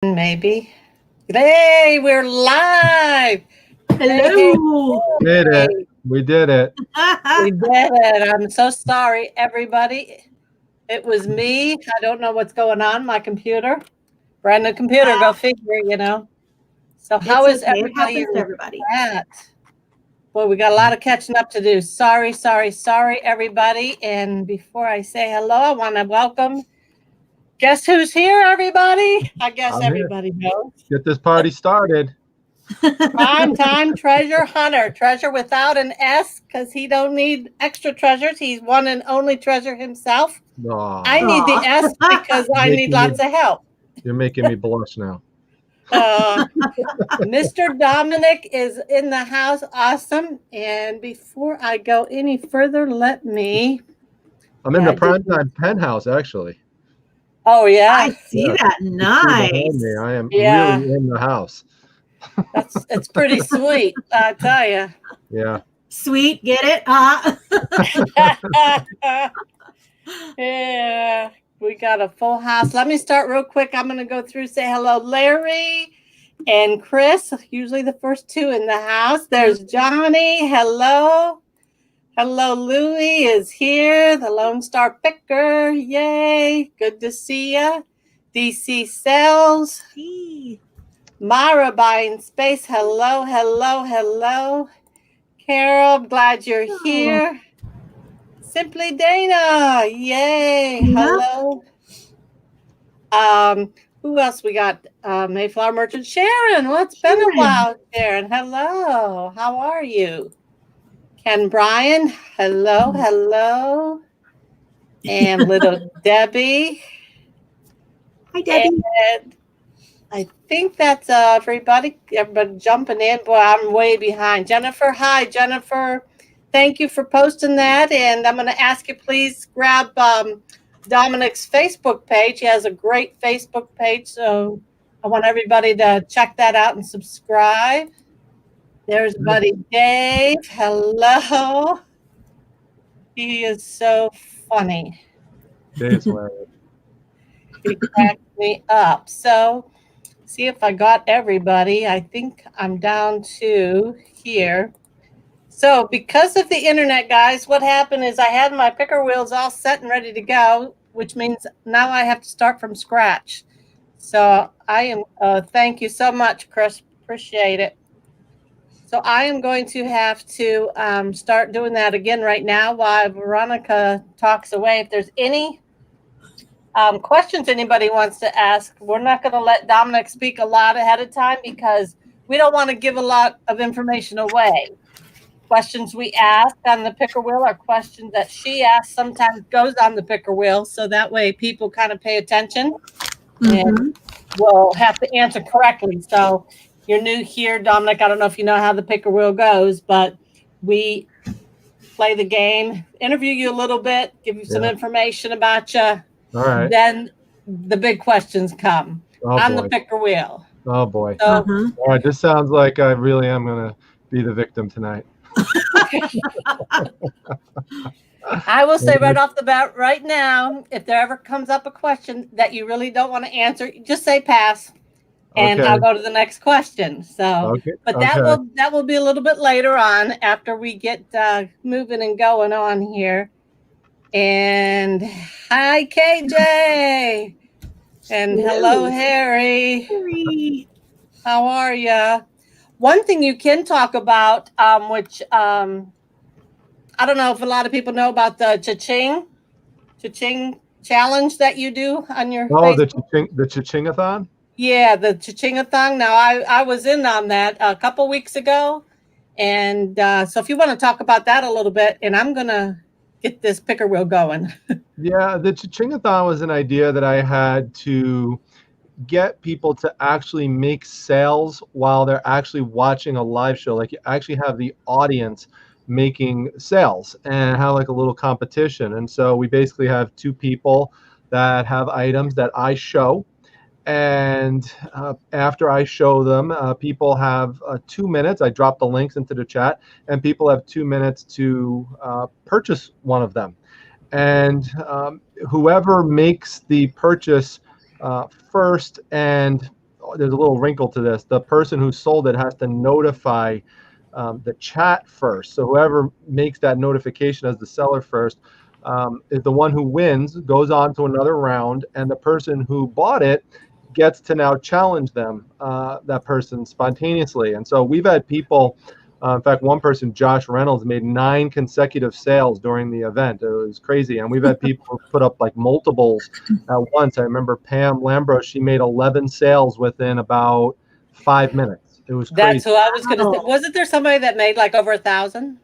Maybe. Hey, we're live. Hey, hey, Hello. Did it. hey. We did it. We did it. I'm so sorry, everybody. It was me. I don't know what's going on. My computer. Brand new computer. Go figure. So, how It's is okay. It everybody happens in to the everybody. chat? Boy, we got a lot of catching up to do. Sorry, sorry, sorry, everybody. And before I say hello, I want to welcome. Guess who's here, everybody? I guess I'm here. everybody knows. Get this party started. Prime time treasure hunter. Treasure without an S because he don't need extra treasures. He's one and only treasure himself. I Aw, need the S because I need making me, lots of help. you're making me blush now. Uh, Mr. Dominic is in the house. Awesome. And before I go any further, let me. I'm in Yeah, the I did. primetime penthouse, actually. Oh, I yeah. see Yeah, that. you can see behind me. Nice. I am really Yeah. in the house. It's pretty sweet. I tell you. Yeah. Sweet. Get it? Yeah, we got a full house. Let me start real quick. I'm going to go through, say hello, Larry and Chris, usually the first two in the house. There's Johnny. Hello. Hello, Louie is here, the Lone Star Picker. Yay. Good to see ya. DC Sells. See. Myra buying space. Hello, hello, hello. Carol, glad you're Oh, here. Simply Dana. Yay. yeah. Hello. Who else we got? Mayflower Merchant Sharon. Well, it's been a while, Sharon. Hello. How are you? Ken Bryan. Hello, hello. And little Debbie. Hi, Debbie. And I think that's everybody. Everybody jumping in. Boy, I'm way behind. Jennifer. Hi, Jennifer. Thank you for posting that. And I'm going to ask you, please grab Dominic's Facebook page. He has a great Facebook page. So I want everybody to check that out and subscribe. There's buddy Dave. Hello. He is so funny. Dave's hilarious. He cracked me up. So see if I got everybody. I think I'm down to here. So because of the internet, guys, what happened is I had my picker wheels all set and ready to go, which means now I have to start from scratch. So I am, thank you so much, Chris. Appreciate it. So I am going to have to start doing that again right now while Veronica talks away. If there's any questions anybody wants to ask, we're not going to let Dominic speak a lot ahead of time because we don't want to give a lot of information away. Questions we ask on the picker wheel are questions that she asks sometimes goes on the picker wheel, so that way people kind of pay attention and will have to answer correctly. So you're new here, Dominic. I don't know if you know how the picker wheel goes, but we play the game, interview you a little bit, give you some information about you. All right. Then the big questions come on the boy. picker wheel. Oh, boy. So All right. This sounds like I really am going to be the victim tonight. I will say right off the bat, right now, if there ever comes up a question that you really don't want to answer, just say pass, and Okay. I'll go to the next question. So, Okay. but that will be a little bit later on after we get moving and going on here. And hi, KJ, and hello, Harry. Harry. How are you? One thing you can talk about, which I don't know if a lot of people know about the cha-ching challenge that you do on your Facebook. The Cha-Ching-a-thon? Yeah, the cha-ching-a-thon. Now, I was in on that a couple weeks ago. And so if you want to talk about that a little bit, and I'm going to get this picker wheel going. Yeah, the Cha-Ching-a-thon was an idea that I had to get people to actually make sales while they're actually watching a live show. Like you actually have the audience making sales and have like a little competition. And so we basically have two people that have items that I show. And after I show them, people have 2 minutes. I drop the links into the chat, and people have 2 minutes to purchase one of them. And whoever makes the purchase first and there's a little wrinkle to this. The person who sold it has to notify the chat first. So whoever makes that notification as the seller first is the one who wins, goes on to another round, and the person who bought it gets to now challenge them, that person spontaneously. And so we've had people, in fact, one person, Josh Reynolds, made 9 consecutive sales during the event. It was crazy. And we've had people put up like multiples at once. I remember Pam Lambros, she made 11 sales within about 5 minutes. It was crazy. That's who I was going to say. Wasn't there somebody that made like over 1,000?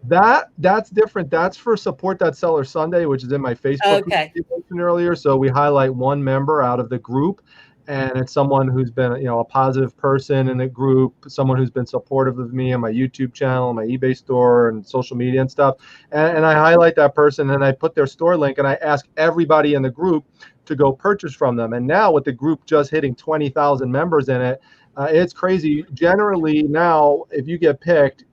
That's different. That's for Support That Seller Sunday, which is in my Facebook group you mentioned earlier. So we highlight one member out of the group, and it's someone who's been, a positive person in the group, someone who's been supportive of me on my YouTube channel, my eBay store, and social media and stuff. And I highlight that person, and I put their store link, and I ask everybody in the group to go purchase from them. And now with the group just hitting 20,000 members in it, it's crazy. Generally now, if you get picked,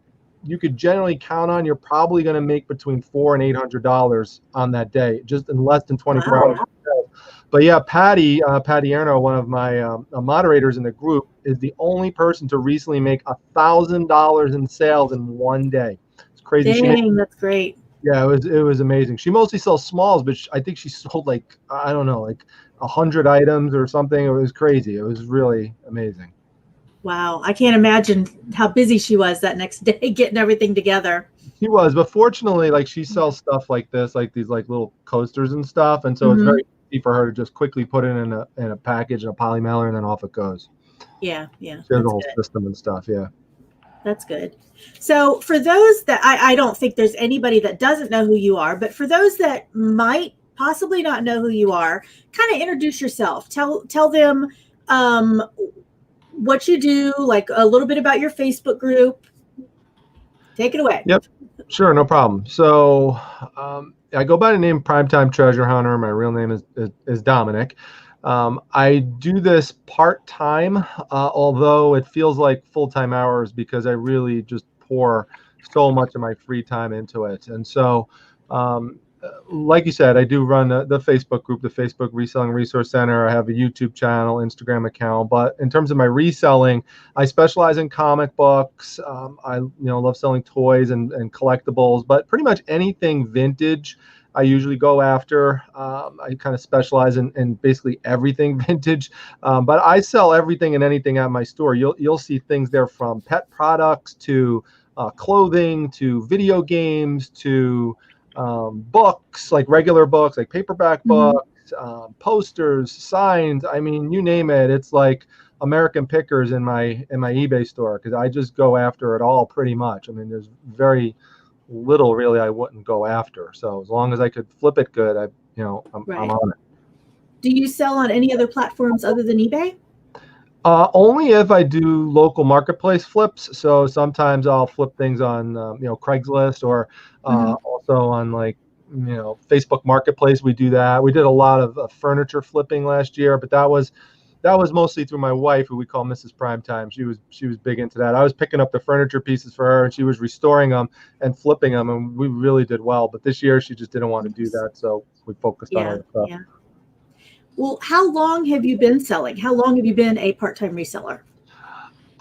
you could generally count on you're probably going to make between $400 and $800 on that day, just in less than 24 hours. But yeah, Patty Erno, one of my moderators in the group, is the only person to recently make $1,000 in sales in one day. It's crazy. Dang, that's great. Yeah, it was amazing. She mostly sells smalls, but I think she sold like 100 items or something. It was crazy. It was really amazing. Wow, I can't imagine how busy she was that next day getting everything together. She was, but fortunately, like she sells stuff like this, like these like little coasters and stuff, and so it's very easy for her to just quickly put it in a package and a poly mailer, and then off it goes. Yeah. She has the whole system and stuff. Yeah. That's good. So for those that I don't think there's anybody that doesn't know who you are, but for those that might possibly not know who you are, kind of introduce yourself. Tell them what you do, like a little bit about your Facebook group. Take it away. Yep, sure, no problem. So I go by the name Primetime Treasure Hunter. My real name is Dominic. I do this part-time, although it feels like full-time hours because I really just pour so much of my free time into it. And so, like you said, I do run the Facebook group, the Facebook Reselling Resource Center. I have a YouTube channel, Instagram account. But in terms of my reselling, I specialize in comic books. I love selling toys and collectibles, but pretty much anything vintage I usually go after. I kind of specialize in basically everything vintage, but I sell everything and anything at my store. You'll see things there from pet products to clothing to video games to books, like regular books, like paperback books, posters, signs. I mean, you name it. It's like American Pickers in my eBay store because I just go after it all pretty much. I mean, there's very little really I wouldn't go after. So as long as I could flip it good, I'm on it. Do you sell on any other platforms other than eBay? Only if I do local marketplace flips. So sometimes I'll flip things on Craigslist or also on Facebook Marketplace. We do that. We did a lot of furniture flipping last year, but that was mostly through my wife, who we call Mrs. Primetime. She was big into that. I was picking up the furniture pieces for her, and she was restoring them and flipping them, and we really did well. But this year, she just didn't want to do that, so we focused on other stuff. Yeah. Well, how long have you been selling? How long have you been a part-time reseller?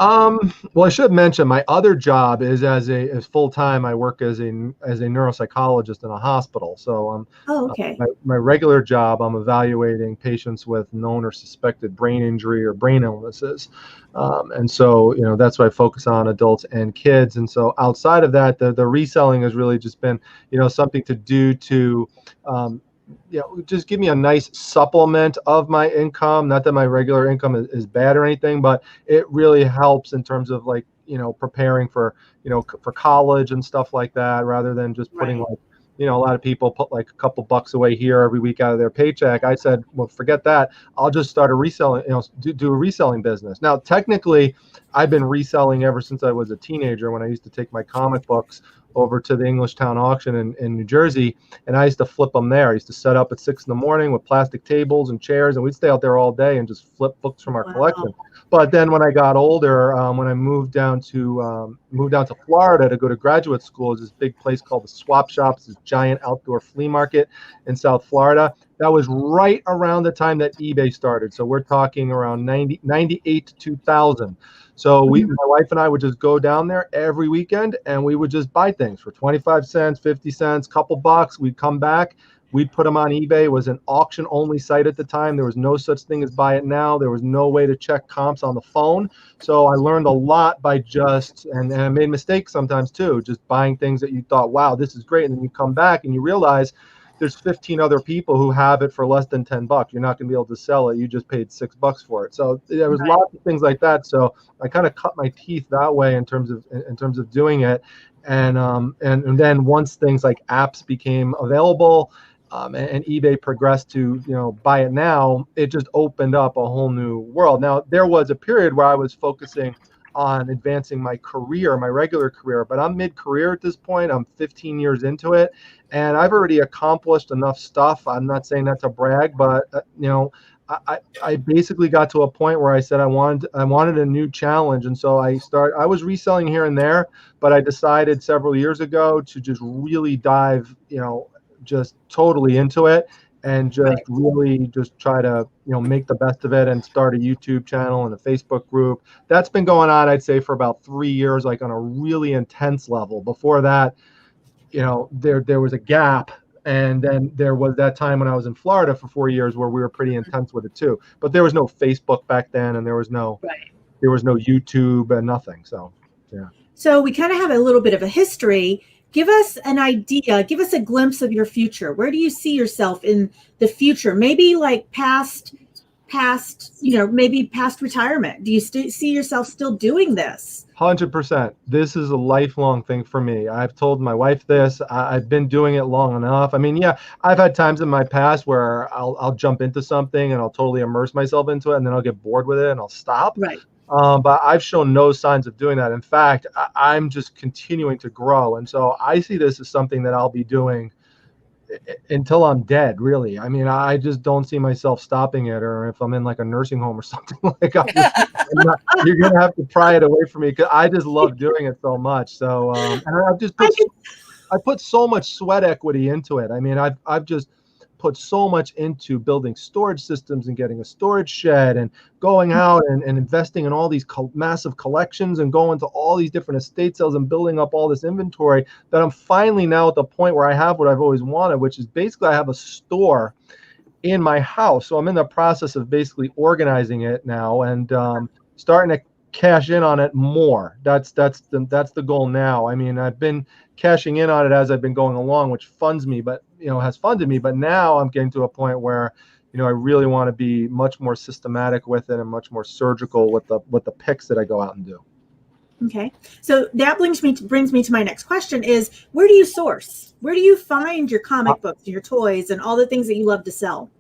Well, I should mention my other job is as full-time. I work as a neuropsychologist in a hospital. So okay. My regular job, I'm evaluating patients with known or suspected brain injury or brain illnesses. And so, that's why I focus on adults and kids. And so outside of that, the reselling has really just been, something to do to, just give me a nice supplement of my income. Not that my regular income is bad or anything, but it really helps in terms of preparing for, for college and stuff like that, rather than just putting a lot of people put like a couple bucks away here every week out of their paycheck. I said, well, forget that. I'll just start a reselling, do a reselling business. Now, technically, I've been reselling ever since I was a teenager when I used to take my comic books over to the Englishtown auction in New Jersey, and I used to flip them there. I used to set up at 6 a.m. with plastic tables and chairs, and we'd stay out there all day and just flip books from our collection. But then when I got older, when I moved down to Florida to go to graduate school, there's this big place called the Swap Shops, this giant outdoor flea market in South Florida. That was right around the time that eBay started. So we're talking around 98 to 2000. So my wife and I would just go down there every weekend and we would just buy things for 25 cents, 50 cents, couple bucks. We'd come back. We'd put them on eBay. It was an auction only site at the time. There was no such thing as buy it now. There was no way to check comps on the phone. So I learned a lot by and I made mistakes sometimes too, just buying things that you thought, wow, this is great. And then you come back and you realize there's 15 other people who have it for less than 10 bucks. You're not going to be able to sell it. You just paid $6 for it. So there was lots of things like that. So I kind of cut my teeth that way in terms of doing it. And then once things like apps became available, and eBay progressed to, buy it now, it just opened up a whole new world. Now, there was a period where I was focusing on advancing my career, my regular career, but I'm mid-career at this point. I'm 15 years into it, and I've already accomplished enough stuff. I'm not saying that to brag, but I basically got to a point where I said I wanted a new challenge, and so I was reselling here and there, but I decided several years ago to just really dive, just totally into it and just really just try to, make the best of it and start a YouTube channel and a Facebook group. That's been going on, I'd say, for about 3 years, like on a really intense level. Before that, there was a gap. And then there was that time when I was in Florida for 4 years where we were pretty intense with it too. But there was no Facebook back then, and there was no YouTube and nothing. So, yeah. So we kind of have a little bit of a history. Give us an idea. Give us a glimpse of your future. Where do you see yourself in the future? Maybe like past, maybe past retirement. Do you see yourself still doing this? 100%. This is a lifelong thing for me. I've told my wife this. I've been doing it long enough. I mean, yeah, I've had times in my past where I'll jump into something and I'll totally immerse myself into it, and then I'll get bored with it and I'll stop. Right. But I've shown no signs of doing that. In fact, I'm just continuing to grow. And so I see this as something that I'll be doing until I'm dead, really. I mean, I just don't see myself stopping it, or if I'm in like a nursing home or something like that. You're going to have to pry it away from me, because I just love doing it so much. So, and I put so much sweat equity into it. I mean, I've just put so much into building storage systems and getting a storage shed and going out and investing in all these massive collections and going to all these different estate sales and building up all this inventory, that I'm finally now at the point where I have what I've always wanted, which is basically I have a store in my house. So I'm in the process of basically organizing it now and starting to cash in on it more. That's the goal now. I mean, I've been cashing in on it as I've been going along, which funds me, but has funded me. But now I'm getting to a point where, I really want to be much more systematic with it and much more surgical with the picks that I go out and do. Okay. So that brings me to my next question is, where do you source? Where do you find your comic books, your toys, and all the things that you love to sell?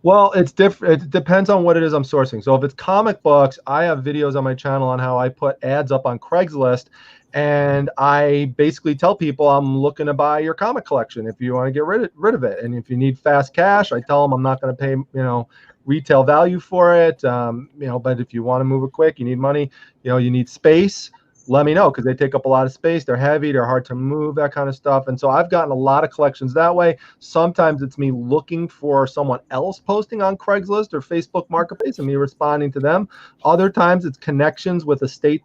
Well, it's different. It depends on what it is I'm sourcing. So if it's comic books, I have videos on my channel on how I put ads up on Craigslist, and I basically tell people I'm looking to buy your comic collection if you want to get rid of it. And if you need fast cash, I tell them I'm not going to pay, retail value for it. But if you want to move it quick, you need money, you need space, let me know, because they take up a lot of space. They're heavy, they're hard to move, that kind of stuff. And so I've gotten a lot of collections that way. Sometimes it's me looking for someone else posting on Craigslist or Facebook Marketplace and me responding to them. Other times it's connections with estate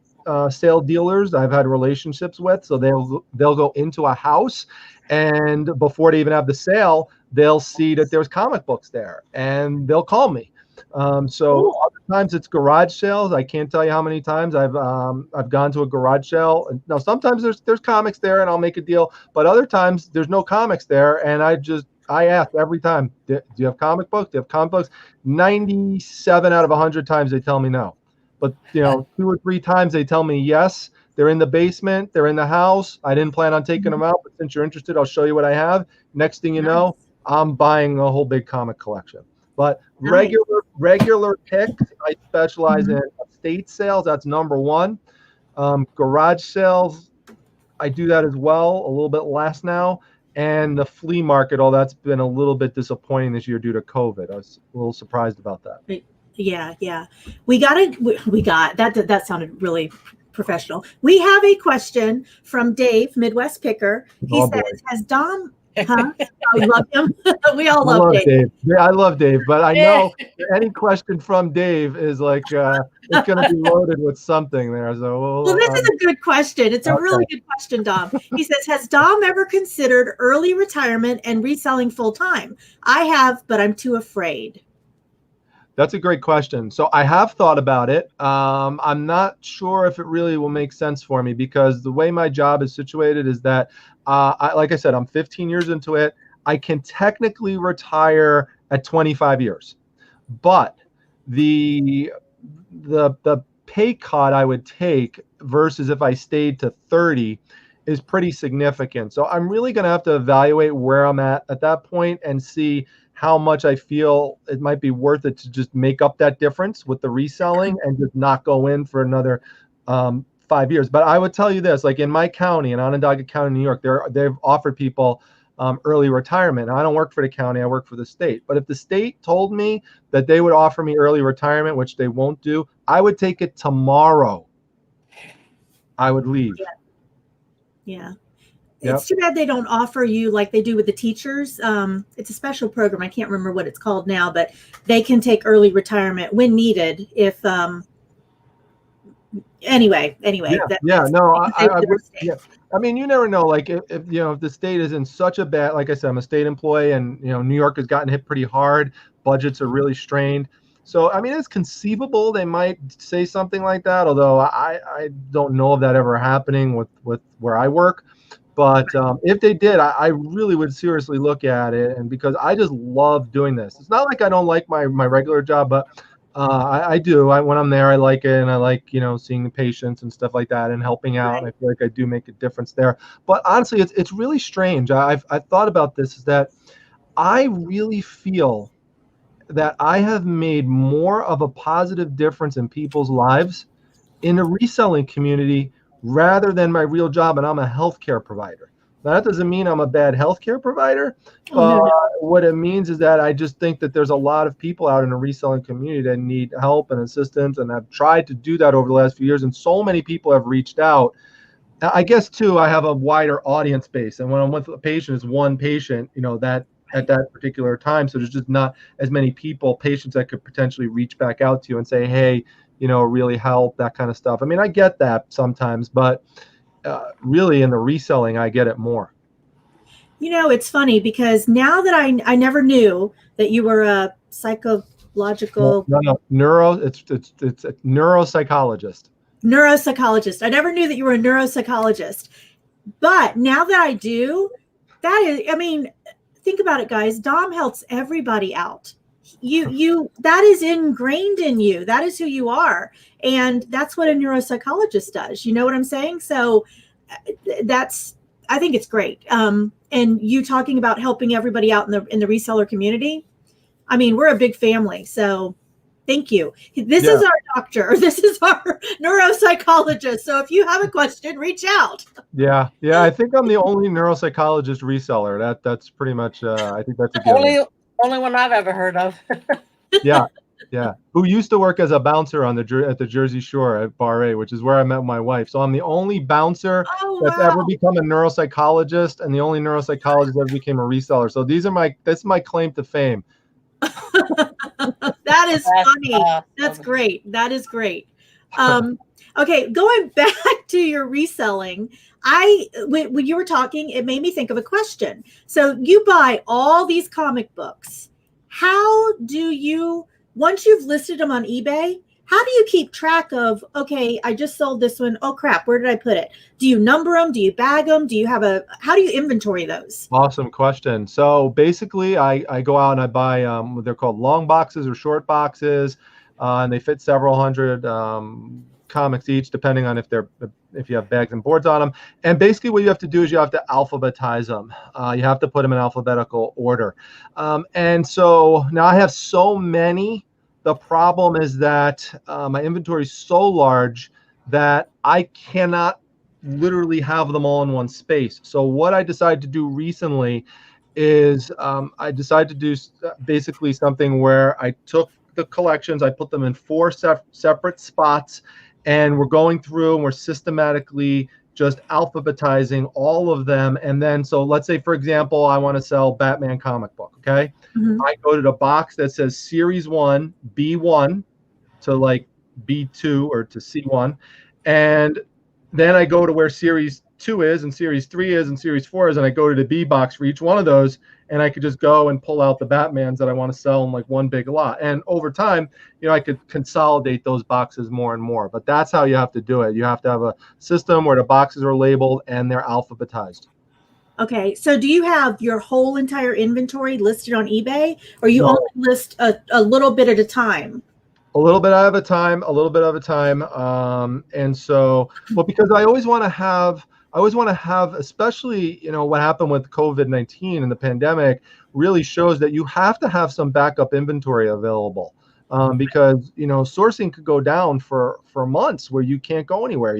sale dealers I've had relationships with. So they'll go into a house, and before they even have the sale, they'll see that there's comic books there and they'll call me. So other times it's garage sales. I can't tell you how many times I've gone to a garage sale. Now sometimes there's comics there and I'll make a deal, but other times there's no comics there, and I ask every time, do you have comic books? Do you have comic books? 97 out of 100 times they tell me no. But 2 or 3 times they tell me yes. They're in the basement. They're in the house. I didn't plan on taking them out, but since you're interested, I'll show you what I have. Next thing you know, I'm buying a whole big comic collection. But regular picks, I specialize in estate sales. That's number one. Garage sales, I do that as well, a little bit less now. And the flea market, that's been a little bit disappointing this year due to COVID. I was a little surprised about that. Yeah. We got that sounded really professional. We have a question from Dave, Midwest Picker. He says, has Dom Huh? Oh, you love him? We all I love love Dave. Dave. Yeah, I love Dave, but I know any question from Dave is like it's going to be loaded with something there. So Well, this is a good question. It's a really good question, Dom. He says, has Dom ever considered early retirement and reselling full time? I have, but I'm too afraid. That's a great question. So I have thought about it. I'm not sure if it really will make sense for me because the way my job is situated is that, like I said, I'm 15 years into it. I can technically retire at 25 years, but the the pay cut I would take versus if I stayed to 30 is pretty significant. So I'm really going to have to evaluate where I'm at that point and see how much I feel it might be worth it to just make up that difference with the reselling and just not go in for another 5 years. But I would tell you this, like in my county, in Onondaga County, New York, they've offered people early retirement. Now, I don't work for the county, I work for the state. But if the state told me that they would offer me early retirement, which they won't do, I would take it tomorrow. I would leave. Yeah. Yep. It's too bad they don't offer you like they do with the teachers. It's a special program. I can't remember what it's called now, but they can take early retirement when needed. If anyway, I mean, you never know. Like if the state is in such a bad, like I said, I'm a state employee, and New York has gotten hit pretty hard. Budgets are really strained. So I mean, it's conceivable they might say something like that. Although I don't know of that ever happening with where I work. But if they did, I really would seriously look at it, and because I just love doing this. It's not like I don't like my regular job, but I do. When I'm there, I like it, and I like seeing the patients and stuff like that, and helping out. And I feel like I do make a difference there. But honestly, it's really strange. I've thought about this. Is that I really feel that I have made more of a positive difference in people's lives in the reselling community rather than my real job, and I'm a healthcare provider. Now, that doesn't mean I'm a bad healthcare provider, but what it means is that I just think that there's a lot of people out in the reselling community that need help and assistance, and I've tried to do that over the last few years, and so many people have reached out. I guess, too, I have a wider audience base, and when I'm with a patient, it's one patient, that at that particular time, so there's just not as many patients that could potentially reach back out to you and say, hey, really help, that kind of stuff. I mean, I get that sometimes, but really in the reselling, I get it more. It's funny because now that I never knew that you were a psychological It's a neuropsychologist. Neuropsychologist. I never knew that you were a neuropsychologist. But now that I do, think about it, guys. Dom helps everybody out. That is ingrained in you. That is who you are. And that's what a neuropsychologist does. You know what I'm saying? So I think it's great. And you talking about helping everybody out in the reseller community. I mean, we're a big family. So thank you. This is our doctor. This is our neuropsychologist. So if you have a question, reach out. Yeah. I think I'm the only neuropsychologist reseller. That's pretty much. I think that's a good only one I've ever heard of. Yeah. Who used to work as a bouncer at the Jersey Shore at Bar A, which is where I met my wife. So I'm the only bouncer that's ever become a neuropsychologist, and the only neuropsychologist that ever became a reseller. So that's my claim to fame. That is funny. That's great. That is great. Okay, going back to your reselling, when you were talking, it made me think of a question. So you buy all these comic books. How do you, once you've listed them on eBay, how do you keep track of, okay, I just sold this one. Oh crap, where did I put it? Do you number them? Do you bag them? How do you inventory those? Awesome question. So basically I go out and I buy, they're called long boxes or short boxes, and they fit several hundred comics each, depending on if you have bags and boards on them. And basically what you have to do is you have to alphabetize them. You have to put them in alphabetical order. And so now I have so many. The problem is that my inventory is so large that I cannot literally have them all in one space. So what I decided to do recently is I decided to do basically something where I took the collections, I put them in 4 separate spots, and we're going through and we're systematically just alphabetizing all of them. And then, so let's say, for example, I want to sell Batman comic book. Okay. Mhm. I go to the box that says Series 1, B1 to like B2 or to C1. And then I go to where Series 2 is and Series 3 is and Series 4 is, and I go to the B box for each one of those, and I could just go and pull out the Batmans that I want to sell in like one big lot. And over time, I could consolidate those boxes more and more. But that's how you have to do it. You have to have a system where the boxes are labeled and they're alphabetized. Okay, so do you have your whole entire inventory listed on eBay, or you No. only list a little bit at a time? A little bit at a time, a little bit at a time. And so, well, because I always want to have, especially, what happened with COVID-19 and the pandemic really shows that you have to have some backup inventory available. Because, sourcing could go down for months where you can't go anywhere.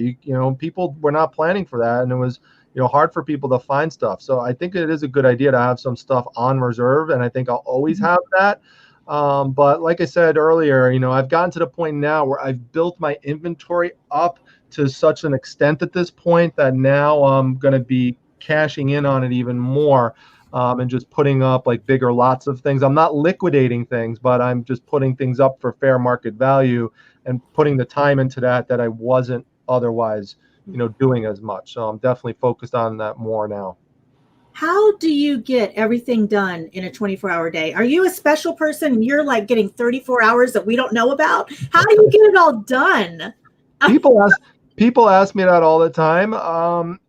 People were not planning for that. And it was, hard for people to find stuff. So I think it is a good idea to have some stuff on reserve. And I think I'll always have that. But like I said earlier, I've gotten to the point now where I've built my inventory up to such an extent at this point that now I'm going to be cashing in on it even more, and just putting up like bigger lots of things. I'm not liquidating things, but I'm just putting things up for fair market value and putting the time into that I wasn't otherwise, doing as much. So I'm definitely focused on that more now. How do you get everything done in a 24-hour day? Are you a special person and you're like getting 34 hours that we don't know about? How do you get it all done? People ask me that all the time.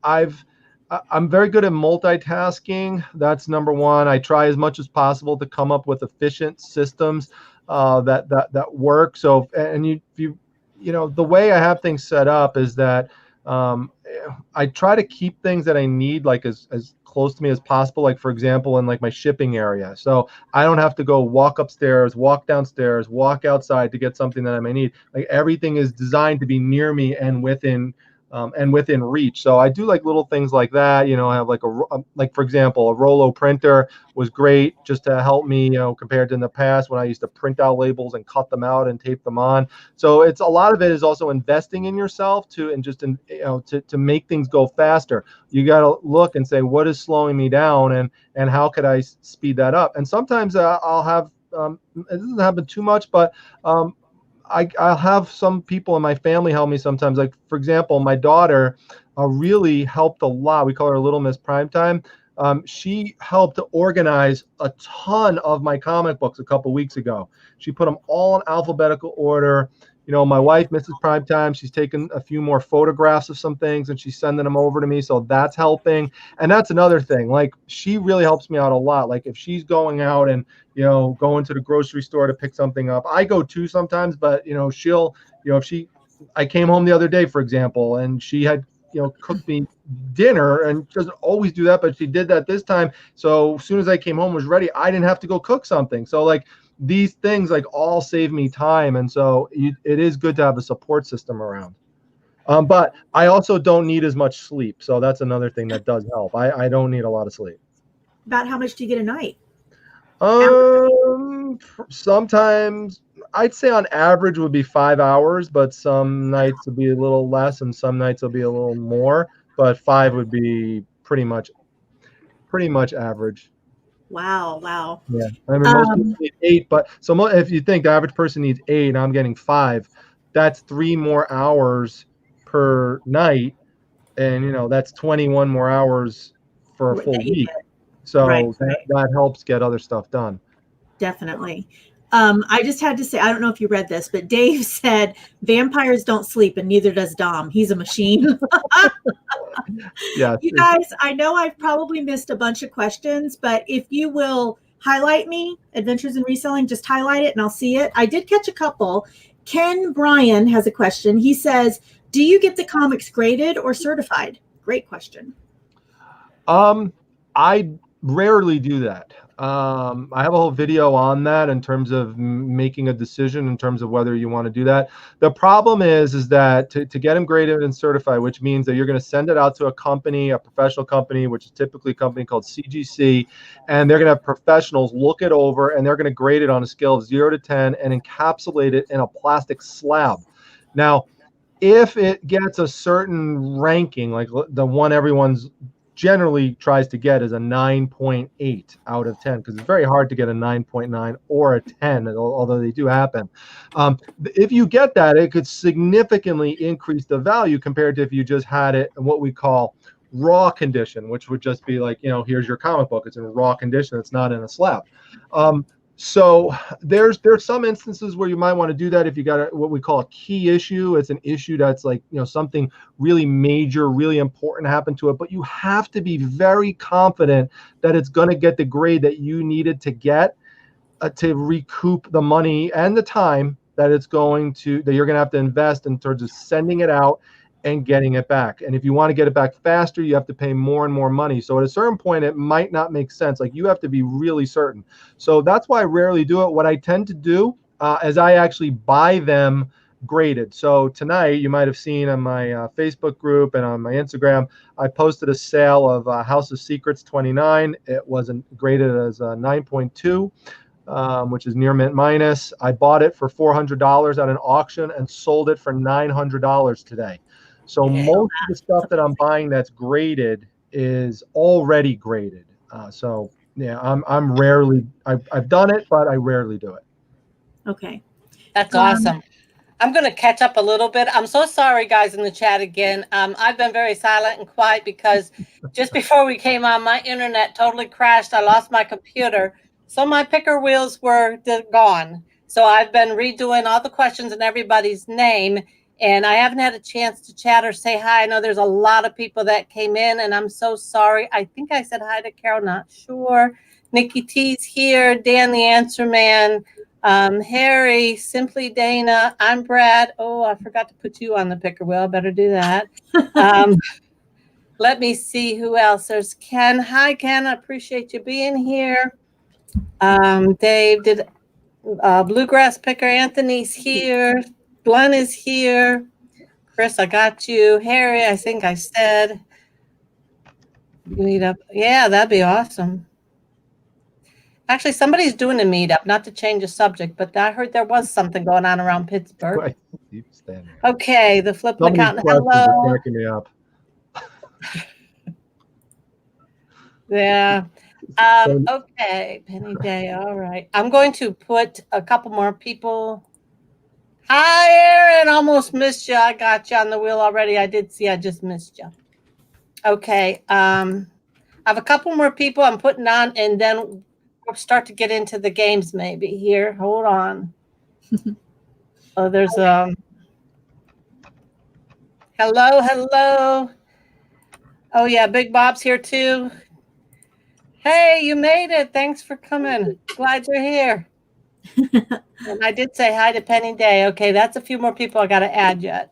I'm very good at multitasking. That's number one. I try as much as possible to come up with efficient systems that work. So, and the way I have things set up is that I try to keep things that I need like as close to me as possible. Like, for example, in like my shipping area. So I don't have to go walk upstairs, walk downstairs, walk outside to get something that I may need. Like, everything is designed to be near me and within reach. So I do like little things like that. I have like like, for example, a Rolo printer was great just to help me, compared to in the past when I used to print out labels and cut them out and tape them on. So it's a lot of it is also investing in yourself to make things go faster. You got to look and say, what is slowing me down and how could I speed that up? And sometimes I'll have, it doesn't happen too much, but I'll have some people in my family help me sometimes. Like, for example, my daughter really helped a lot. We call her Little Miss Primetime. She helped to organize a ton of my comic books a couple weeks ago. She put them all in alphabetical order. My wife, Mrs. Primetime, she's taken a few more photographs of some things and she's sending them over to me. So that's helping. And that's another thing. Like, she really helps me out a lot. Like, if she's going out and, going to the grocery store to pick something up, I go too sometimes, but, she'll, I came home the other day, for example, and she had, cooked me dinner, and she doesn't always do that, but she did that this time. So as soon as I came home, was ready, I didn't have to go cook something. So like, these things like all save me time. And so it is good to have a support system around. But I also don't need as much sleep. So that's another thing that does help. I don't need a lot of sleep. About how much do you get a night? Sometimes I'd say on average would be 5 hours, but some nights would be a little less and some nights will be a little more, but 5 would be pretty much average. Wow. Yeah. I mean, most people need 8, but so if you think the average person needs 8 and I'm getting 5, that's 3 more hours per night. And, that's 21 more hours for a full week. So that helps get other stuff done. Definitely. I just had to say, I don't know if you read this, but Dave said vampires don't sleep and neither does Dom. He's a machine. Yeah. You guys, I know I've probably missed a bunch of questions, but if you will highlight me, Adventures in Reselling, just highlight it and I'll see it. I did catch a couple. Ken Bryan has a question. He says, do you get the comics graded or certified? Great question. I rarely do that. I have a whole video on that in terms of making a decision in terms of whether you want to do that. The problem is that to get them graded and certified, which means that you're going to send it out to a company, a professional company, which is typically a company called CGC, and they're going to have professionals look it over and they're going to grade it on a scale of 0 to 10 and encapsulate it in a plastic slab. Now, if it gets a certain ranking, like the one everyone's generally tries to get is a 9.8 out of 10, because it's very hard to get a 9.9 or a 10, although they do happen. If you get that, it could significantly increase the value compared to if you just had it in what we call raw condition, which would just be like, here's your comic book. It's in raw condition. It's not in a slab. So there's some instances where you might want to do that if you got what we call a key issue. It's an issue that's like, something really major, really important happened to it, but you have to be very confident that it's going to get the grade that you needed to get to recoup the money and the time that you're going to have to invest in terms of sending it out and getting it back. And if you want to get it back faster, you have to pay more and more money. So at a certain point, it might not make sense. Like, you have to be really certain. So that's why I rarely do it. What I tend to do is I actually buy them graded. So tonight, you might have seen on my Facebook group and on my Instagram, I posted a sale of House of Secrets 29. It wasn't graded as a 9.2. Which is near mint minus. I bought it for $400 at an auction and sold it for $900 today. So most of the stuff that I'm buying that's graded is already graded. So yeah, I'm rarely, I've done it, but I rarely do it. Okay. That's awesome. I'm going to catch up a little bit. I'm so sorry, guys, in the chat again. I've been very silent and quiet because just before we came on, my internet totally crashed. I lost my computer. So my picker wheels were gone. So I've been redoing all the questions in everybody's name, and I haven't had a chance to chat or say hi. I know there's a lot of people that came in, and I'm so sorry. I think I said hi to Carol, not sure. Nikki T's here, Dan the Answer Man, Harry, Simply Dana, I'm Brad. Oh, I forgot to put you on the picker wheel. I better do that. Let me see who else. There's Ken. Hi, Ken. I appreciate you being here. Dave did Bluegrass Picker. Anthony's here. Glenn is here. Chris, I got you. Harry, I think I said. Meetup. Yeah, that'd be awesome. Actually, somebody's doing a meetup, not to change the subject, but I heard there was something going on around Pittsburgh. Okay, the Flippin' Accountant. Hello. Cracking me up. Yeah. Okay, Penny Day. All right. I'm going to put a couple more people. Hi, Aaron. Almost missed you. I got you on the wheel already. I did see I just missed you. Okay. I have a couple more people I'm putting on, and then we'll start to get into the games maybe here. Hold on. Oh, there's hello. Oh yeah, Big Bob's here too. Hey, you made it. Thanks for coming. Glad you're here. And I did say hi to Penny Day. Okay, that's a few more people I got to add yet.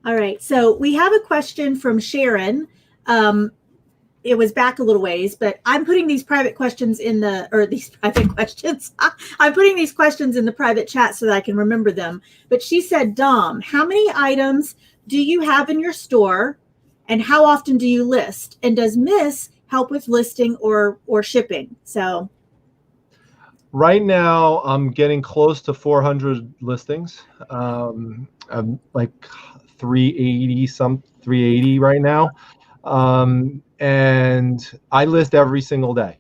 All right. So we have a question from Sharon. It was back a little ways, but I'm putting these private questions I'm putting these questions in the private chat so that I can remember them. But she said, Dom, how many items do you have in your store and how often do you list? And does Miss help with listing or shipping? So right now I'm getting close to 400 listings. I'm like 380 right now. And I list every single day.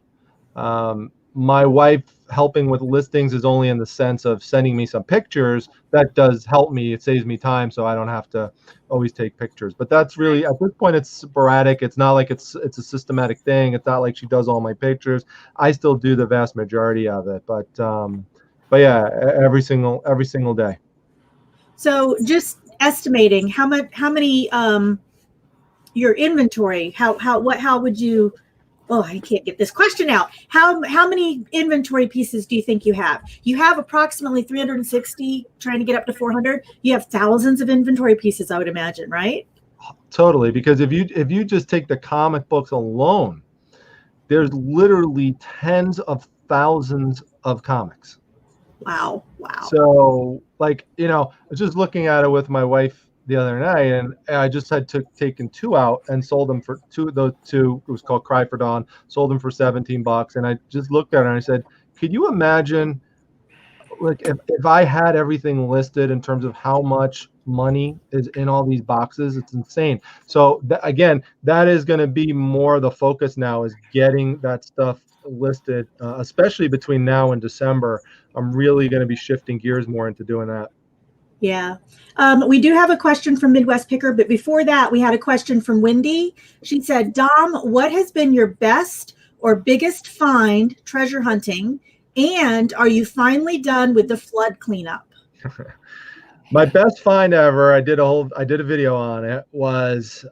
My wife helping with listings is only in the sense of sending me some pictures. That does help me. It saves me time, so I don't have to always take pictures. But that's really, at this point, it's sporadic. It's not like it's a systematic thing. It's not like she does all my pictures. I still do the vast majority of it. But yeah, every single day. So just estimating how many your inventory, how would you, I can't get this question out. How many inventory pieces do you think you have? You have approximately 360, trying to get up to 400. You have thousands of inventory pieces, I would imagine, right? Totally, because if you just take the comic books alone, there's literally tens of thousands of comics. Wow. So, like, I was just looking at it with my wife the other night, and I just had taken two out and sold them for two. It was called Cry for Dawn. Sold them for $17, and I just looked at her and I said, "Could you imagine Like if I had everything listed in terms of how much money is in all these boxes, it's insane. So again, that is going to be more the focus now, is getting that stuff listed, especially between now and December. I'm really going to be shifting gears more into doing that. Yeah. We do have a question from Midwest Picker, but before that, we had a question from Wendy. She said, Dom, what has been your best or biggest find treasure hunting? And are you finally done with the flood cleanup? My best find ever, I did a video on it, was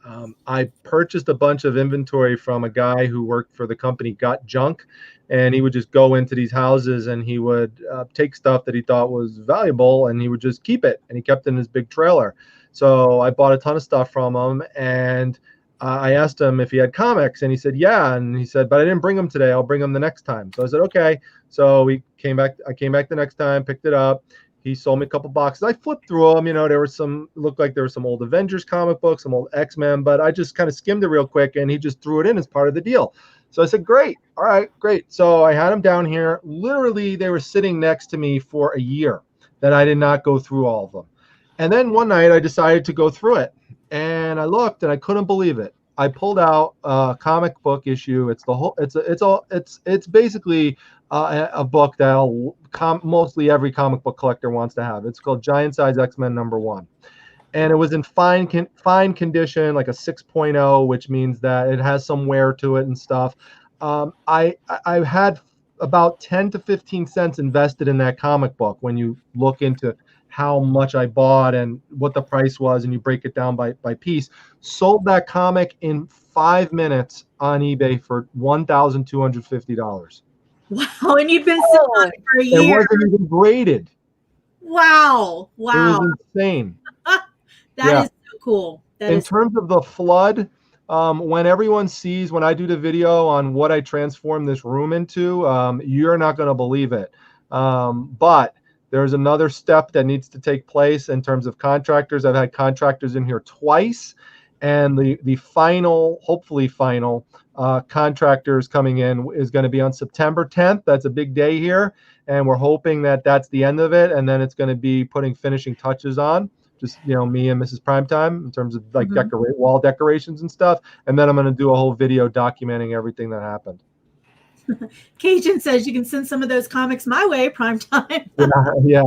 I purchased a bunch of inventory from a guy who worked for the company Got Junk, and he would just go into these houses and he would take stuff that he thought was valuable and he would just keep it, and he kept it in his big trailer. So I bought a ton of stuff from him, and I asked him if he had comics, and he said yeah, and he said, but I didn't bring them today, I'll bring them the next time. So I said okay. So I came back the next time, picked it up. He sold me a couple boxes. I flipped through them. There were looked like there were some old Avengers comic books, some old X-Men, but I just kind of skimmed it real quick, and he just threw it in as part of the deal. So I said, great. All right, great. So I had them down here. Literally, they were sitting next to me for a year that I did not go through all of them. And then one night I decided to go through it, and I looked and I couldn't believe it. I pulled out a comic book issue. It's basically a book that mostly every comic book collector wants to have. It's called Giant Size X-Men #1. And it was in fine condition, like a 6.0, which means that it has some wear to it and stuff. I had about 10 to 15 cents invested in that comic book when you look into how much I bought and what the price was, and you break it down by piece. Sold that comic in 5 minutes on eBay for $1,250. Wow. And you've been sitting on it for a year. It wasn't even graded. Wow. It was insane. That is so cool. In terms of the flood, when everyone sees, when I do the video on what I transformed this room into, you're not going to believe it. But there's another step that needs to take place in terms of contractors. I've had contractors in here twice, and the final, hopefully final, contractors coming in is going to be on September 10th. That's a big day here, and we're hoping that that's the end of it, and then it's going to be putting finishing touches on. Just me and Mrs. Primetime in terms of like wall decorations and stuff, and then I'm going to do a whole video documenting everything that happened. Cajun says you can send some of those comics my way, Primetime. Yeah.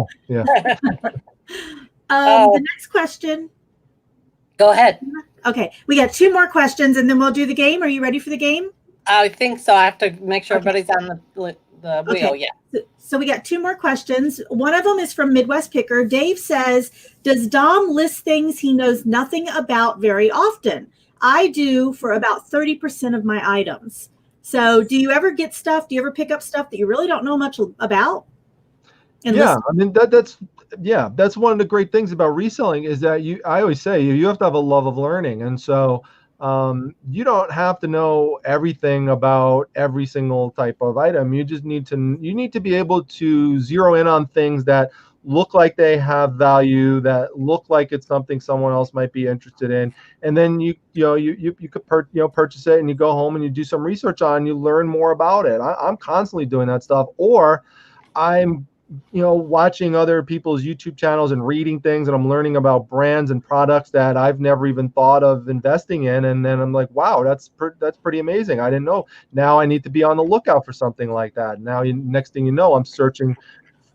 The next question. Go ahead. Okay, we got 2 more questions, and then we'll do the game. Are you ready for the game? I think so. I have to make sure everybody's on the wheel. Okay. Yeah. So we got 2 more questions. One of them is from Midwest Picker. Dave says, does Dom list things he knows nothing about very often? I do for about 30% of my items. So do you ever get stuff? Do you ever pick up stuff that you really don't know much about? Yeah, I mean, that's one of the great things about reselling is that I always say you have to have a love of learning. And so you don't have to know everything about every single type of item. You just need to be able to zero in on things that look like they have value, that look like it's something someone else might be interested in, and then you could purchase it, and you go home and you do some research on it, and you learn more about it. I'm constantly doing that stuff, or I'm watching other people's YouTube channels and reading things, and I'm learning about brands and products that I've never even thought of investing in, and then I'm like, wow, that's pretty amazing. I didn't know. Now I need to be on the lookout for something like that. Now next thing you know, I'm searching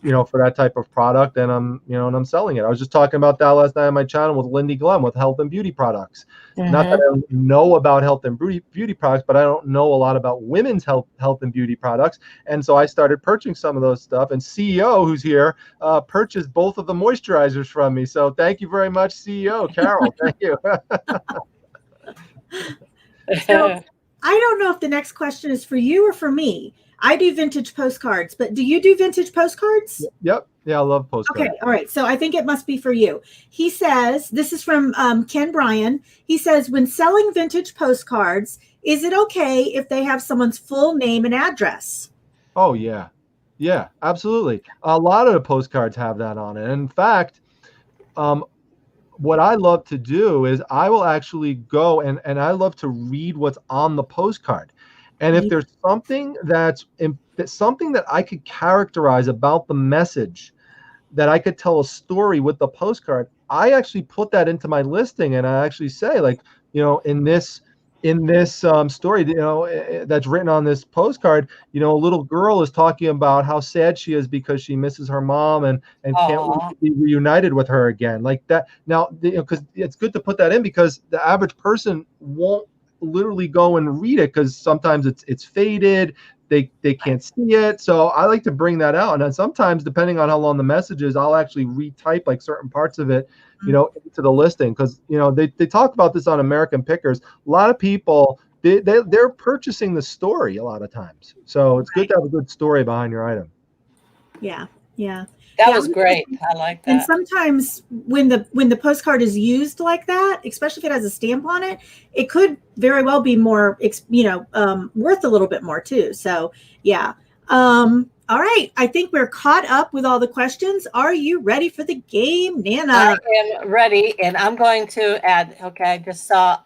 for that type of product, and I'm selling it. I was just talking about that last night on my channel with Lindy Glenn with health and beauty products. Not that I don't know about health and beauty products, but I don't know a lot about women's health and beauty products. And so I started purchasing some of those stuff, and CEO, who's here, purchased both of the moisturizers from me. So thank you very much, CEO Carol. Thank you. So I don't know if the next question is for you or for me. I do vintage postcards, but do you do vintage postcards? Yep. Yeah, I love postcards. Okay. All right. So I think it must be for you. He says, this is from Ken Bryan. He says, when selling vintage postcards, is it okay if they have someone's full name and address? Oh, yeah. Yeah, absolutely. A lot of the postcards have that on it. In fact, what I love to do is I will actually go and I love to read what's on the postcard. And if there's something that's something that I could characterize about the message that I could tell a story with the postcard, I actually put that into my listing, and I actually say, like, in this story, that's written on this postcard, a little girl is talking about how sad she is because she misses her mom and can't wait Aw. to be reunited with her again, like that. Now, because it's good to put that in, because the average person won't literally go and read it, because sometimes it's faded, they can't see it. So I like to bring that out, and then sometimes, depending on how long the message is, I'll actually retype like certain parts of it, into the listing, because they talk about this on American Pickers. A lot of people, they're purchasing the story a lot of times, so it's good to have a good story behind your item. Yeah. Yeah. That Yeah. was great. I like And that. sometimes when the postcard is used like that, especially if it has a stamp on it, it could very well be more, worth a little bit more too. So yeah. All right. I think we're caught up with all the questions. Are you ready for the game, Nana? I am ready, and I'm going to add. Okay, I just saw.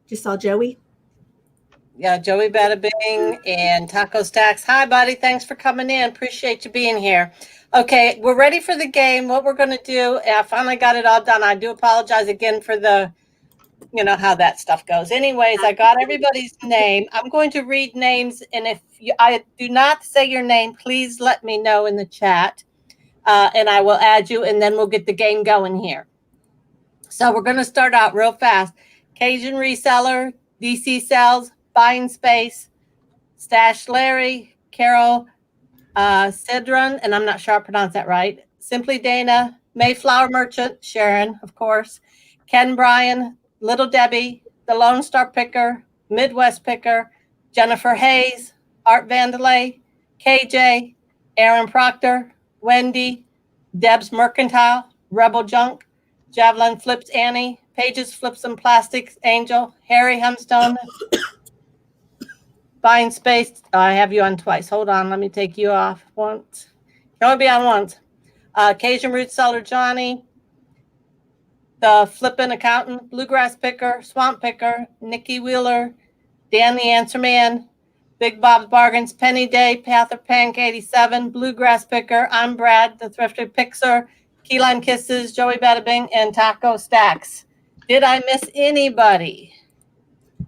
Just saw Joey. Yeah, Joey Bada Bing and Taco Stacks. Hi, buddy. Thanks for coming in. Appreciate you being here. Okay, we're ready for the game. What we're going to do, I finally got it all done. I do apologize again for the, how that stuff goes. Anyways, I got everybody's name. I'm going to read names, and if I do not say your name, please let me know in the chat, and I will add you, and then we'll get the game going here. So we're going to start out real fast. Cajun Reseller, DC Sells, Buying Space, Stash Larry, Carol Cedron, and I'm not sure I pronounced that right. Simply Dana, Mayflower Merchant, Sharon, of course, Ken Bryan, Little Debbie, The Lone Star Picker, Midwest Picker, Jennifer Hayes, Art Vandelay, KJ, Aaron Proctor, Wendy, Deb's Mercantile, Rebel Junk, Javelin Flips Annie, Pages Flips and Plastics Angel, Harry Hemstone, Buying Space. I have you on twice. Hold on. Let me take you off once. You only be on once. Cajun Root Seller Johnny, The Flippin' Accountant, Bluegrass Picker, Swamp Picker, Nikki Wheeler, Dan the Answer Man, Big Bob's Bargains, Penny Day, Path of Pank 87, Bluegrass Picker, I'm Brad, The Thrifty Pixer, Key Lime Kisses, Joey Bada Bing, and Taco Stacks. Did I miss anybody?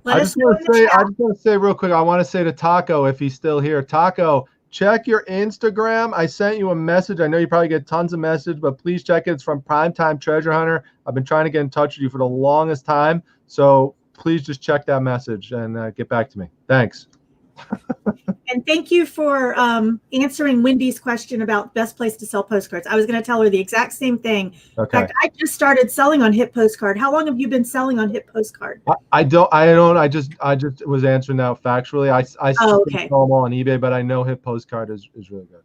I just want to say real quick, I want to say to Taco, if he's still here, Taco, check your Instagram. I sent you a message. I know you probably get tons of messages, but please check it. It's from Primetime Treasure Hunter. I've been trying to get in touch with you for the longest time. So please just check that message and get back to me. Thanks. And thank you for answering Wendy's question about best place to sell postcards. I was going to tell her the exact same thing. Okay. In fact, I just started selling on Hit Postcard. How long have you been selling on Hit Postcard? I just was answering that factually. I okay. sell them all on eBay, but I know Hit Postcard is really good.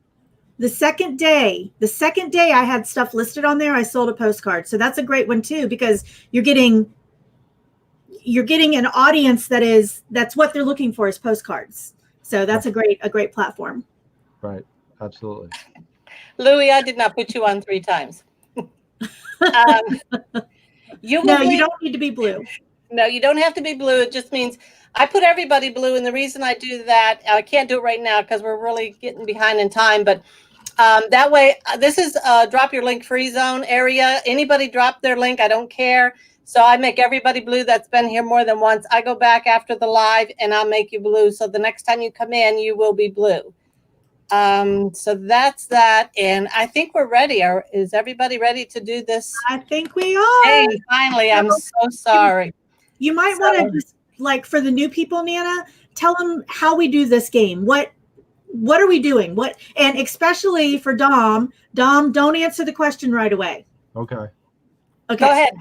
The second day I had stuff listed on there, I sold a postcard. So that's a great one too, because you're getting an audience that's what they're looking for is postcards. So that's a great platform. Right. Absolutely. Louie, I did not put you on 3 times. You don't need to be blue. No, you don't have to be blue. It just means I put everybody blue. And the reason I do that, I can't do it right now because we're really getting behind in time. But that way, this is a drop your link free zone area. Anybody drop their link, I don't care. So I make everybody blue that's been here more than once. I go back after the live and I'll make you blue. So the next time you come in, you will be blue. So that's that. And I think we're ready. Is everybody ready to do this? I think we are. Hey, finally, I'm so sorry. You might want to just, like, for the new people, Nana, tell them how we do this game. What are we doing? And especially for Dom, don't answer the question right away. Okay. Go ahead.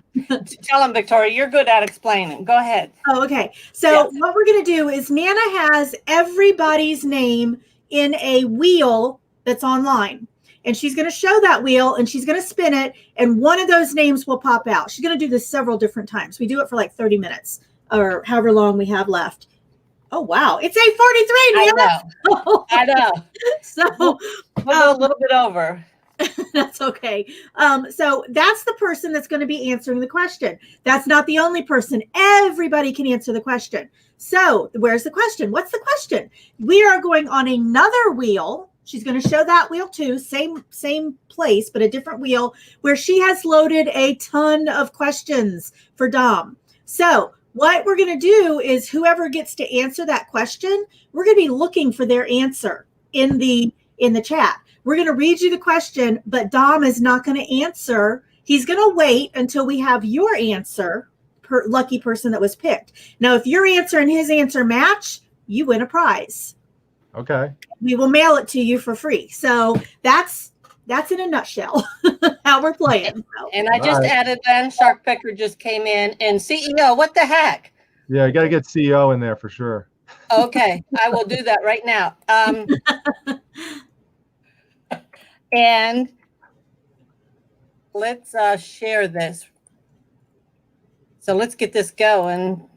Tell them, Victoria, you're good at explaining. Go ahead. Oh, okay. So What we're going to do is Nana has everybody's name in a wheel that's online. And she's going to show that wheel and she's going to spin it. And one of those names will pop out. She's going to do this several different times. We do it for like 30 minutes or however long we have left. Oh, wow. It's 8:43, Nana. I know. So we'll go a little bit over. That's okay. So that's the person that's going to be answering the question. That's not the only person. Everybody can answer the question. So where's the question? What's the question? We are going on another wheel. She's going to show that wheel too. Same place, but a different wheel where she has loaded a ton of questions for Dom. So what we're going to do is whoever gets to answer that question, we're going to be looking for their answer in the chat. We're going to read you the question, but Dom is not going to answer. He's going to wait until we have your answer, per lucky person that was picked. Now, if your answer and his answer match, you win a prize. Okay. We will mail it to you for free. So that's in a nutshell how we're playing. So. And I just added Land Shark Picker just came in, and CEO, what the heck? Yeah, you got to get CEO in there for sure. Okay, I will do that right now. And let's share this. So let's get this going.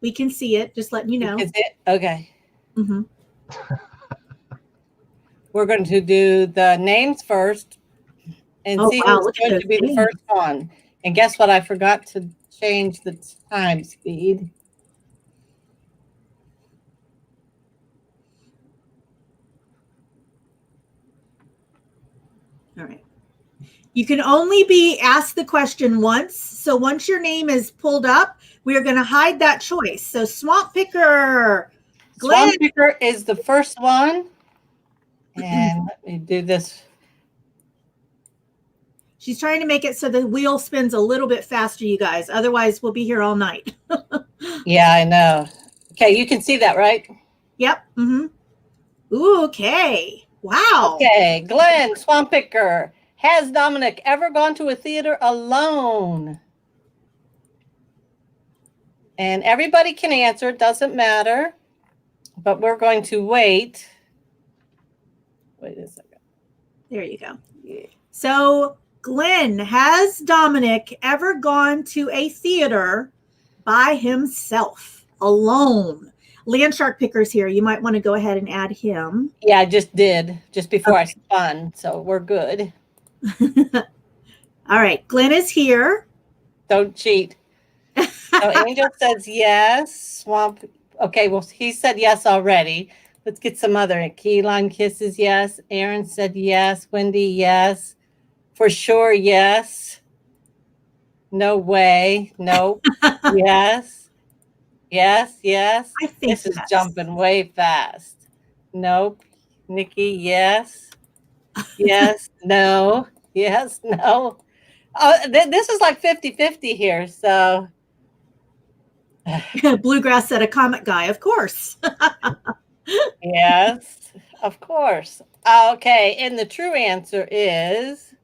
We can see it, just letting you know. Is it? Okay. Mm-hmm. We're going to do the names first and see who's going to be the first one. And guess what? I forgot to change the time speed. All right. You can only be asked the question once. So once your name is pulled up, we are going to hide that choice. So Swamp Picker. Glenn. Swamp Picker is the first one. And let me do this. She's trying to make it so the wheel spins a little bit faster, you guys. Otherwise, we'll be here all night. Yeah, I know. Okay, you can see that, right? Yep. Mm-hmm. Ooh, okay. Wow. Okay, Glenn, Swamp Picker. Has Dominic ever gone to a theater alone? And everybody can answer. It doesn't matter. But we're going to wait. Wait a second. There you go. Yeah. So, Glenn, has Dominic ever gone to a theater by himself, alone? Land Shark Picker's here. You might want to go ahead and add him. Yeah, I just did, just before I spun. So we're good. All right. Glenn is here. Don't cheat. So Angel says yes. Swamp. Okay, well, he said yes already. Let's get some other. Keelan kisses yes. Aaron said yes. Wendy, yes. For sure, yes. No way. Nope. Yes. Yes, yes. I think this is jumping way fast. Nope. Nikki, yes. Yes, no. Yes, no. This is like 50-50 here, so. Bluegrass said a comic guy, of course. Yes, of course. Okay, and the true answer is?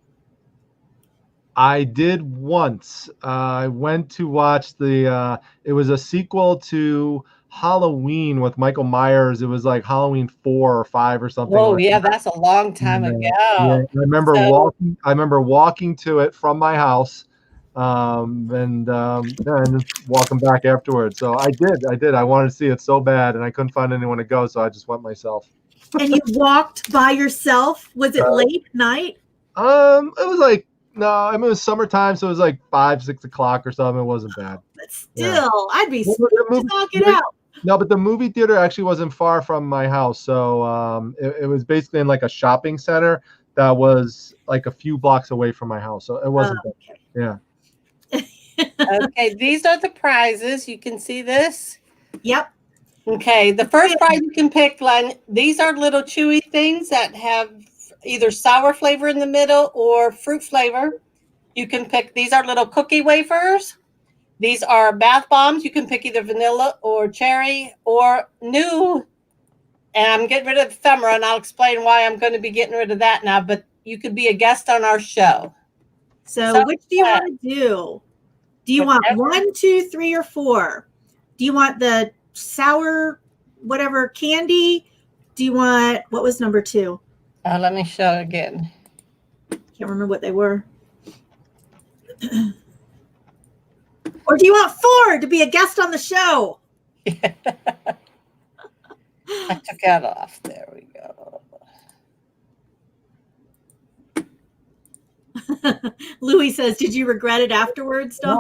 I did once. I went to watch it was a sequel to Halloween with Michael Myers. It was like Halloween 4 or 5 or something. Oh, yeah, that's a long time ago. Yeah, I remember walking to it from my house, and walking back afterwards. So I did. I wanted to see it so bad, and I couldn't find anyone to go, so I just went myself. And you walked by yourself? Was it late at night? It was like, no, I mean, it was summertime, so it was like 5, 6 o'clock or something. It wasn't bad. But still, I'd be scared to knock it out. No, but the movie theater actually wasn't far from my house. So it was basically in like a shopping center that was like a few blocks away from my house. So it wasn't bad. Yeah. Okay, these are the prizes. You can see this? Yep. Okay, the first prize you can pick, Len, these are little chewy things that have either sour flavor in the middle or fruit flavor. You can pick, these are little cookie wafers. These are bath bombs. You can pick either vanilla or cherry or new. And I'm getting rid of ephemera, and I'll explain why I'm going to be getting rid of that now. But you could be a guest on our show. So which do you want to do? Do you want 1, 2, 3, or 4? Do you want the sour whatever candy? Do you want, what was number 2? Let me show again. Can't remember what they were. Or do you want 4 to be a guest on the show? I took that off. There we go. Louis says, did you regret it afterwards, Dom?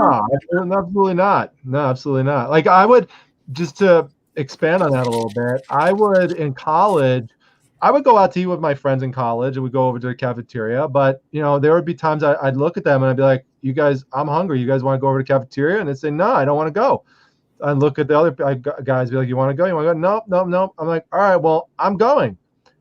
No, absolutely not. No, absolutely not. Like I would, just to expand on that a little bit, I would in college, I would go out to eat with my friends in college and we'd go over to the cafeteria. But there would be times I'd look at them and I'd be like, "You guys, I'm hungry. You guys want to go over to the cafeteria?" And they'd say, "No, I don't want to go." I'd look at the other guys, be like, "You want to go? You want to go?" "Nope, nope, nope." I'm like, "All right, well, I'm going."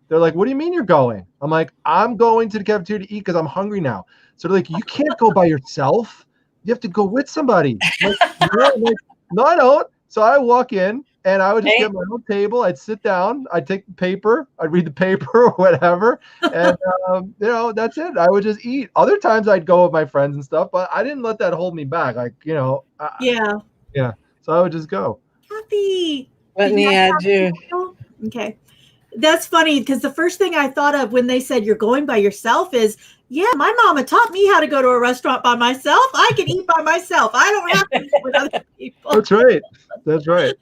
They're like, "What do you mean you're going?" I'm like, "I'm going to the cafeteria to eat because I'm hungry now." So they're like, "You can't go by yourself. You have to go with somebody." I'm like, no, no, I don't. So I walk in and I would just get my own table. I'd sit down. I'd take the paper. I'd read the paper or whatever. And, that's it. I would just eat. Other times I'd go with my friends and stuff, but I didn't let that hold me back. Like, Yeah. yeah. So I would just go. Kathy. Let did me you add have you. to- Okay. That's funny because the first thing I thought of when they said you're going by yourself is, yeah, my mama taught me how to go to a restaurant by myself. I can eat by myself. I don't have to eat with other people. That's right. That's right.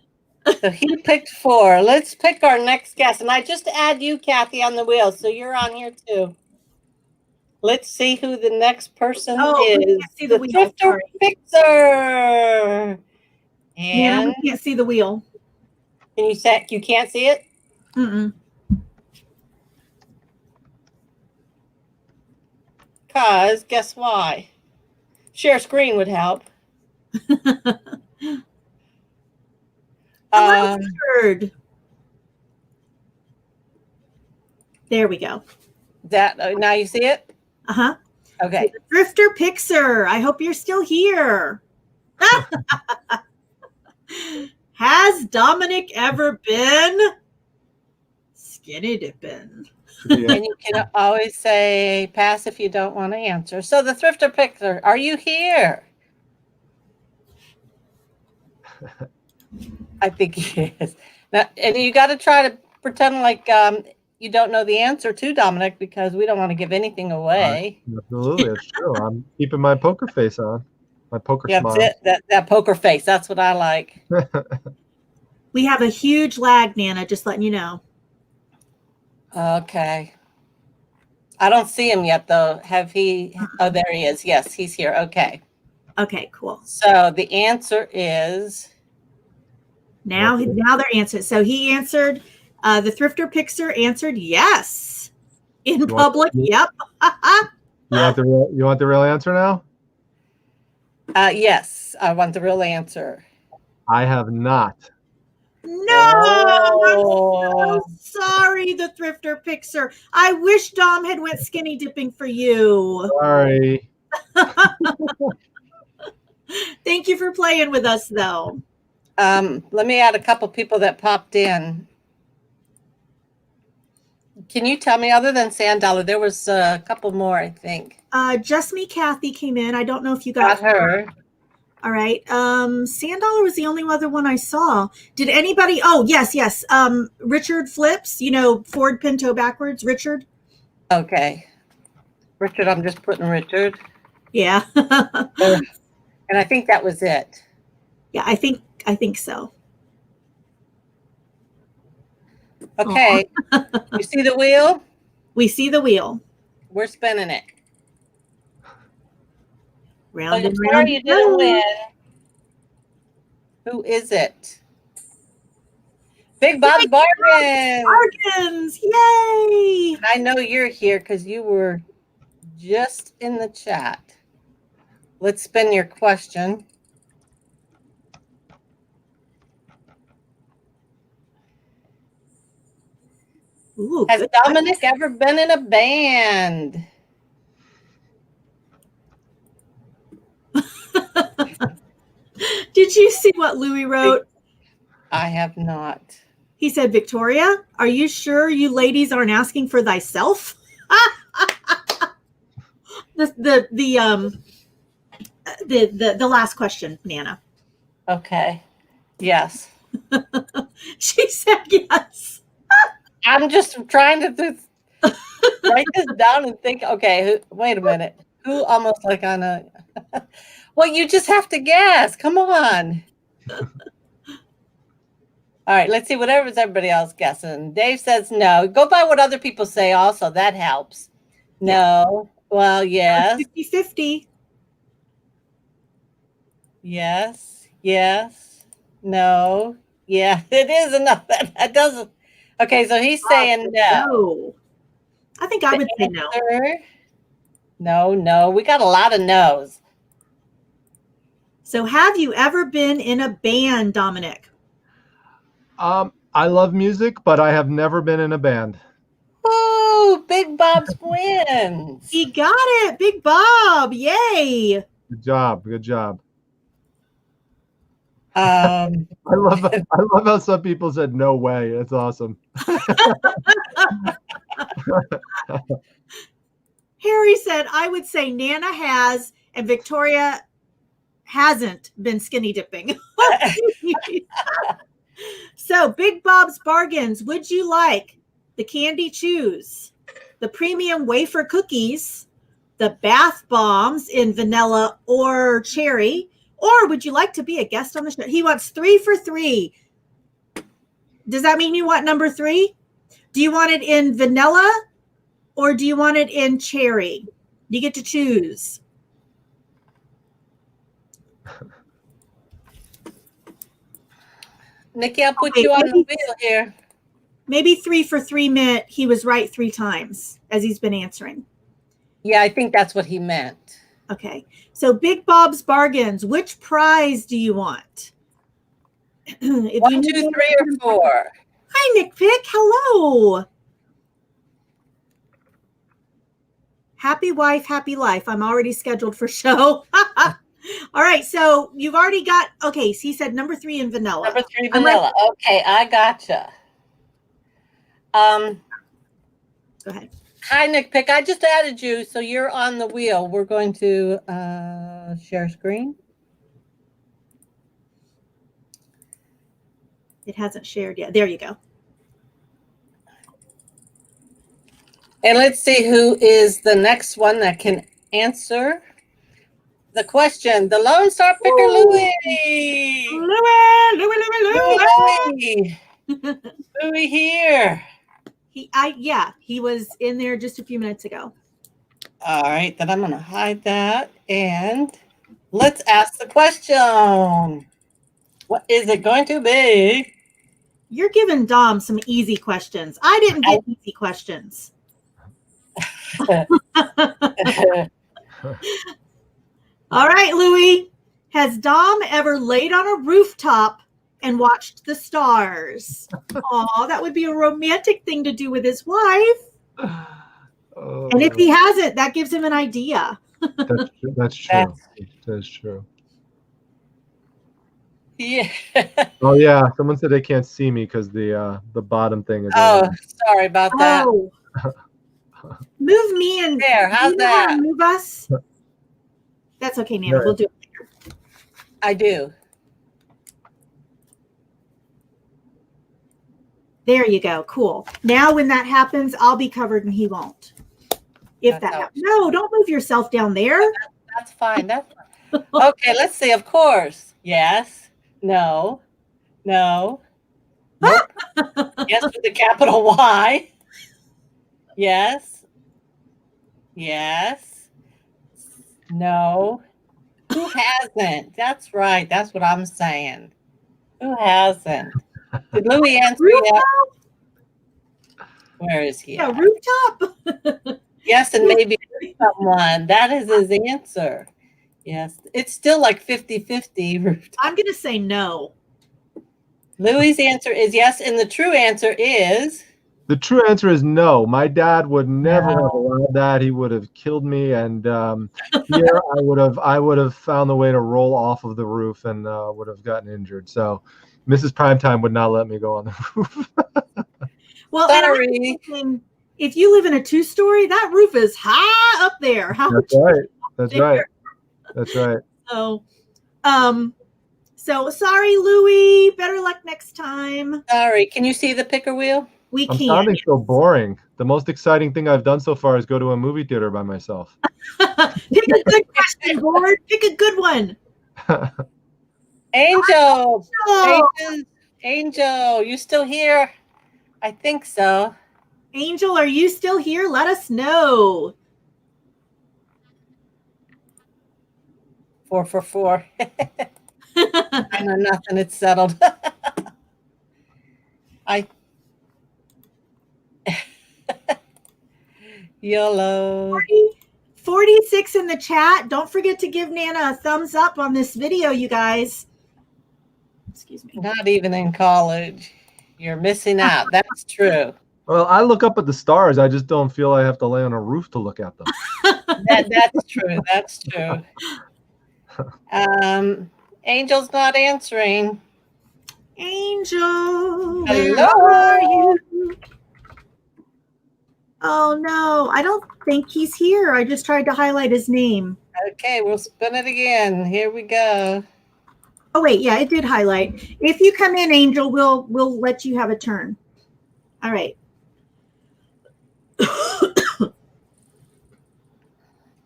So he picked 4. Let's pick our next guest. And I just add you, Kathy, on the wheel. So you're on here too. Let's see who the next person we is. can't see the wheel. Thrifter Sorry. Fixer. Yeah, And we can't see the wheel. can you say you can't see it? Mm-mm. Because guess why? Share screen would help. Hello, Richard. There we go. Now you see it? Uh-huh. Okay. So Drifter Pixer, I hope you're still here. Has Dominic ever been skinny dipping? Yeah. And you can always say pass if you don't want to answer. So the Thrifter Pixer, are you here? I think he is. Now, and you got to try to pretend like you don't know the answer to Dominic because we don't want to give anything away. Absolutely, that's true. I'm keeping my poker face on, my poker smile. That's it. That poker face. That's what I like. We have a huge lag, Nana, just letting you know. Okay. I don't see him yet, though. Have he? Oh, there he is. Yes, he's here. Okay. Okay, cool. So the answer is. Now they're answering. So he answered, the Thrifter Pixer answered yes. In public, yep. You want the real answer now? Yes, I want the real answer. I have not. No, I'm so sorry, the Thrifter Pixer. I wish Dom had went skinny dipping for you. Sorry. Thank you for playing with us, though. Let me add a couple people that popped in. Can you tell me, other than Sand Dollar, there was a couple more, I think. Just Me Kathy came in. I don't know if you got her. All right. Sand Dollar was the only other one I saw. Did anybody? Oh, yes. Richard Flips, Ford Pinto backwards. Richard. Okay. Richard, I'm just putting Richard. Yeah. And I think that was it. Yeah, I think so. Okay. You see the wheel? We see the wheel. We're spinning it. Round and sorry round. You didn't win. Who is it? Big Bob's Bargains. Bargains. Yay. I know you're here because you were just in the chat. Let's spin your question. Ooh, Has Dominic ever been in a band? Did you see what Louis wrote? I have not. He said, Victoria, are you sure you ladies aren't asking for thyself? The last question, Nana. Okay. Yes. She said yes. I'm just trying to write this down and think, okay, wait a minute. Who almost like on a... Well, you just have to guess. Come on. All right, let's see whatever everybody else guessing. Dave says no. Go by what other people say also. That helps. No. Well, yes. 50-50. Yes. Yes. No. Yeah, it is enough. That doesn't. Okay, so he's saying no. No. I think I would say no. Answer, no. We got a lot of no's. So have you ever been in a band, Dominic? I love music, but I have never been in a band. Ooh, Big Bob's wins. He got it. Big Bob. Yay. Good job. Good job. Um, I love how some people said no way. It's awesome. Harry said, I would say Nana has and Victoria hasn't been skinny dipping. So, Big Bob's Bargains, would you like the Candy Chews, the premium wafer cookies, the bath bombs in vanilla or cherry, or would you like to be a guest on the show? He wants 3 for 3. Does that mean you want number 3? Do you want it in vanilla or do you want it in cherry? You get to choose. Nikki, I'll put you on the wheel here. Maybe 3 for 3 meant he was right 3 times as he's been answering. Yeah, I think that's what he meant. Okay. So Big Bob's Bargains, which prize do you want? If 1, 2, 3, or 4. Hi, Nick Pick. Hello. Happy wife, happy life. I'm already scheduled for show. All right. So you've already got, okay. So he said number 3 in vanilla. Number 3 vanilla. Okay, I gotcha. Go ahead. Hi, Nick Pick. I just added you, so you're on the wheel. We're going to share screen. It hasn't shared yet. There you go. And let's see who is the next one that can answer the question. The Lone Star Picker, Louie. Louie here. He was in there just a few minutes ago. All right, then I'm going to hide that. And let's ask the question. What is it going to be? You're giving Dom some easy questions. I didn't get easy questions. All right, Louie. Has Dom ever laid on a rooftop and watched the stars? Oh, that would be a romantic thing to do with his wife. And if he hasn't, that gives him an idea. That's true. That's true. Yeah. Oh yeah, someone said they can't see me because the bottom thing is. Oh, sorry about that. Oh. Move me and there. How's that? Move us. That's okay, Nana. Right. We'll do it later. I do. There you go. Cool. Now, when that happens, I'll be covered and he won't. If that happens. No, don't move yourself down there. That's fine. That's fine. Okay, let's see. Of course. Yes. No. No. Nope. Yes with a capital Y. Yes. Yes. No. Who hasn't? That's right. That's what I'm saying. Who hasn't? Did Louie answer yet? Where is he? Yeah, rooftop. Yes, and maybe someone. That is his answer. Yes. It's still like 50-50. I'm going to say no. Louie's answer is yes, and the true answer is? The true answer is no. My dad would never have allowed that. He would have killed me, and here I would have found the way to roll off of the roof and would have gotten injured. So Mrs. Primetime would not let me go on the roof. Well, sorry. If you live in a 2-story, that roof is high up there. That's right. That's right. That's right. So sorry, Louie. Better luck next time. Sorry. Can you see the picker wheel? We I'm can't. sounding so boring. The most exciting thing I've done so far is go to a movie theater by myself. Pick a good question, board. Pick a good one. Angel. Angel, you still here? I think so. Angel, are you still here? Let us know. 4 for 4. I know nothing. It's settled. I YOLO. 46 in the chat. Don't forget to give Nana a thumbs up on this video, you guys. Excuse me. Not even in college. You're missing out. That's true. Well, I look up at the stars. I just don't feel I have to lay on a roof to look at them. That's true. That's true. Angel's not answering. Angel, Hello. where are you? Oh no, I don't think he's here. I just tried to highlight his name. Okay, we'll spin it again. Here we go. Oh wait, yeah, it did highlight. If you come in, Angel, we'll let you have a turn. All right.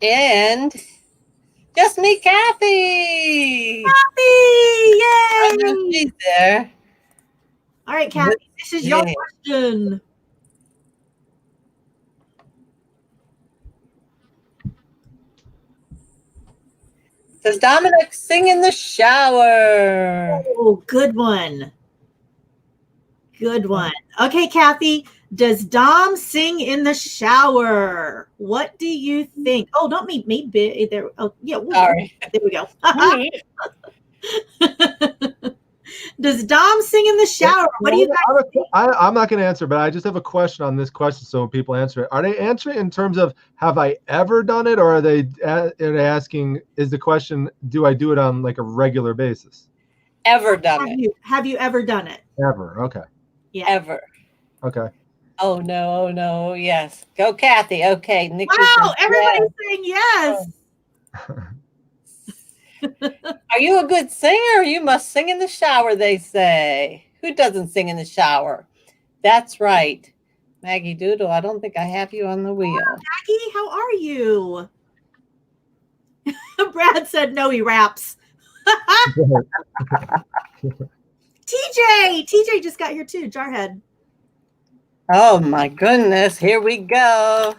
And just meet Kathy. Kathy, I know yay! she's there. All right, Kathy, this is your Yeah. question. Does Dominic sing in the shower? Oh, good one. Good one. Okay, Kathy, does Dom sing in the shower? What do you think? Oh, don't meet me. There. Oh, yeah. Sorry. There we go. Does Dom sing in the shower? What do you guys think? I'm not going to answer, but I just have a question on this question. So when people answer it, are they answering in terms of have I ever done it, or are they asking? Is the question, do I do it on like a regular basis? Ever done it? Have you ever done it? Ever? Okay. Yeah. Ever. Okay. Oh no! Oh no! Yes. Go, Kathy. Okay. Nikki Wow, says everybody's saying yes. Are you a good singer? You must sing in the shower, they say. Who doesn't sing in the shower? That's right. Maggie Doodle, I don't think I have you on the wheel. Maggie, how are you? Brad said no, he raps. TJ just got here too, Jarhead. Oh my goodness, here we go.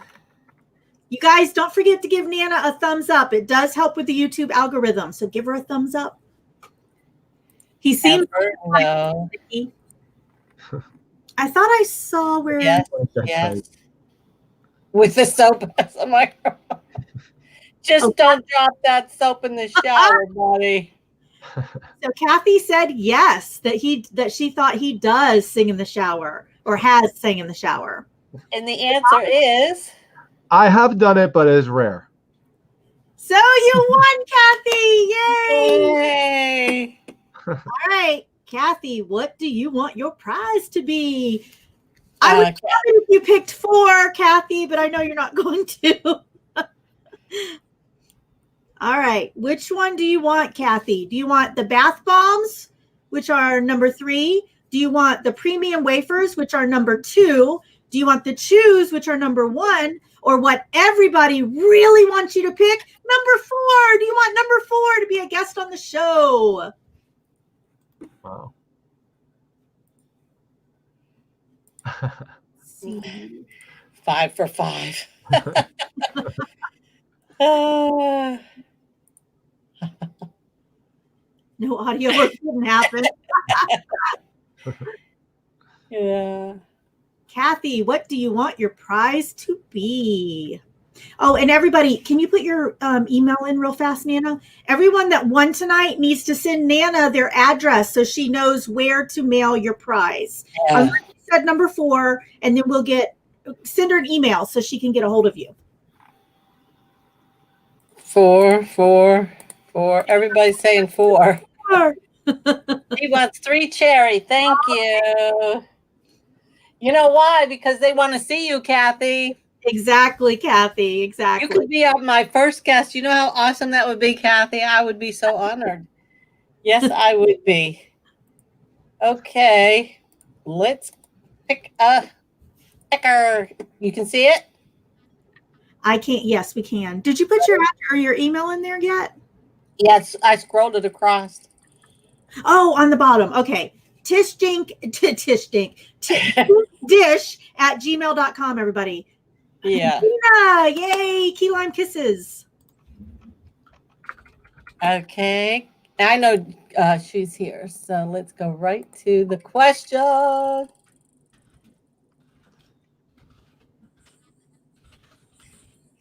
You guys, don't forget to give Nana a thumbs up. It does help with the YouTube algorithm, so give her a thumbs up. He seems no. I thought I saw where. Yes, yes. With the soap as a microphone. Just don't drop that soap in the shower, buddy. So Kathy said yes, that she thought he does sing in the shower or has sang in the shower. And the answer is I have done it, but it's rare. So you won, Kathy! Yay! yay. All right, Kathy, what do you want your prize to be? I would love it if you picked 4, Kathy, but I know you're not going to. All right, which one do you want, Kathy? Do you want the bath bombs, which are number 3? Do you want the premium wafers, which are number 2? Do you want the chews, which are number 1? Or what everybody really wants you to pick, number 4? Do you want number 4 to be a guest on the show? Wow. 5 for 5. No audio work didn't happen. Yeah. Kathy, what do you want your prize to be? Oh, and everybody, can you put your email in real fast, Nana? Everyone that won tonight needs to send Nana their address so she knows where to mail your prize. Yeah. Said number 4, and then we'll send her an email so she can get a hold of you. 4, 4, 4. Everybody's saying 4. He wants 3 cherry. Thank you. You know why? Because they want to see you, Kathy. Exactly, Kathy. Exactly. You could be my first guest. You know how awesome that would be, Kathy? I would be so honored. Yes, I would be. Okay. Let's pick a picker. You can see it? I can't. Yes, we can. Did you put your email in there yet? Yes, I scrolled it across. Oh, on the bottom. Okay. dish@gmail.com, everybody. Yeah. Tina, yay, key lime kisses. Okay. I know she's here. So let's go right to the question.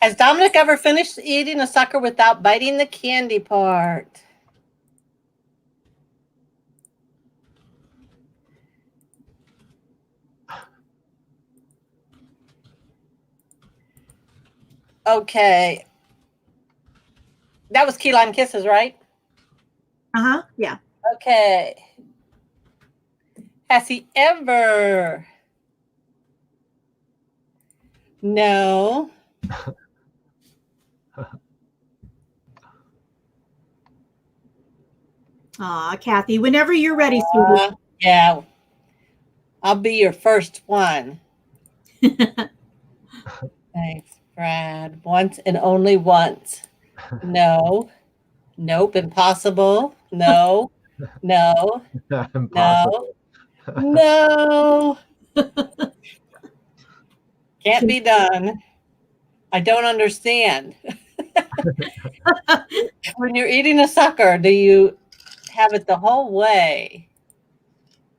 Has Dominic ever finished eating a sucker without biting the candy part? Okay. That was key lime kisses, right? Yeah. Okay. Has he ever? No. Aw, Kathy, whenever you're ready, sweetie. Yeah. I'll be your first one. Thanks, Brad. Once and only once. No. Nope. Impossible. No. No. Impossible. No. Can't be done. I don't understand. When you're eating a sucker, do you have it the whole way?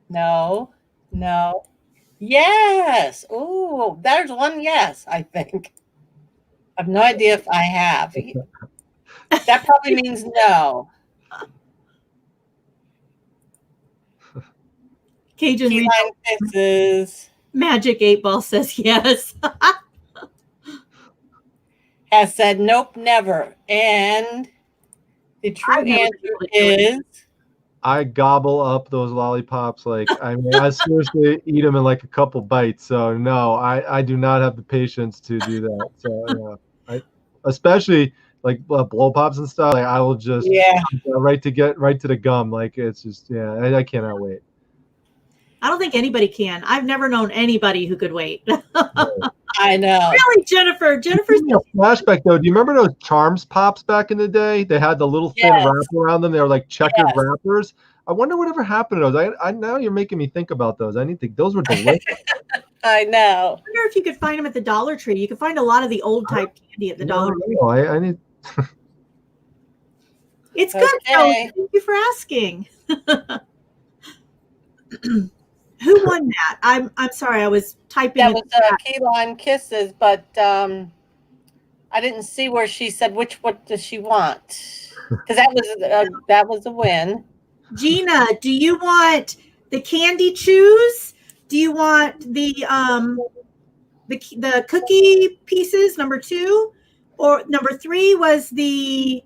No. No. Yes. Ooh, there's one yes, I think. I have no idea if I have. That probably means no. Cajun Key lime kisses Magic 8 Ball says yes. has said nope, never. And the true I've never answer been able to do it. is I gobble up those lollipops like I mean I seriously eat them in like a couple bites. So no, I do not have the patience to do that. So yeah, especially like blow pops and stuff. Like I will just yeah. right to the gum. Like it's just I cannot wait. I don't think anybody can. I've never known anybody who could wait. I know. Really, Jennifer? Jennifer's Give me a flashback though. Do you remember those Charms pops back in the day? They had the little thin Yes. wrap around them. They were like checkered Yes. wrappers. I wonder whatever happened to those. I now you're making me think about those. I need to. Those were delicious. I know. I wonder if you could find them at the Dollar Tree. You could find a lot of the old type candy at the Dollar Tree. No, I need. It's good, Okay. Kelly. Thank you for asking. Who won that? I'm sorry, I was typing. That in was the chat. key lime kisses, but I didn't see where she said what does she want, because that was a win. Gina, do you want the candy chews? Do you want the cookie pieces, number 2? Or number 3 was the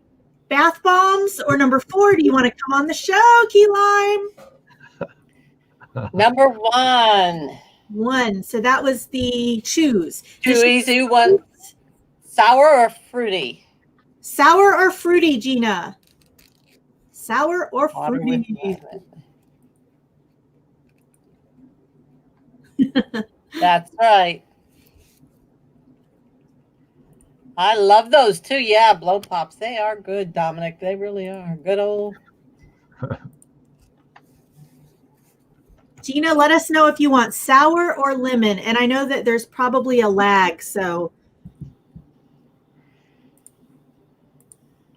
bath bombs? Or number 4, do you want to come on the show, Key Lime? Number 1. 1. So that was the chews. Too easy. You want sour or fruity? Sour or fruity, Gina? Sour or Water with fruity? lemon. That's right. I love those too. Yeah, blow pops. They are good, Dominic. They really are. Good old. Gina, let us know if you want sour or lemon. And I know that there's probably a lag, so.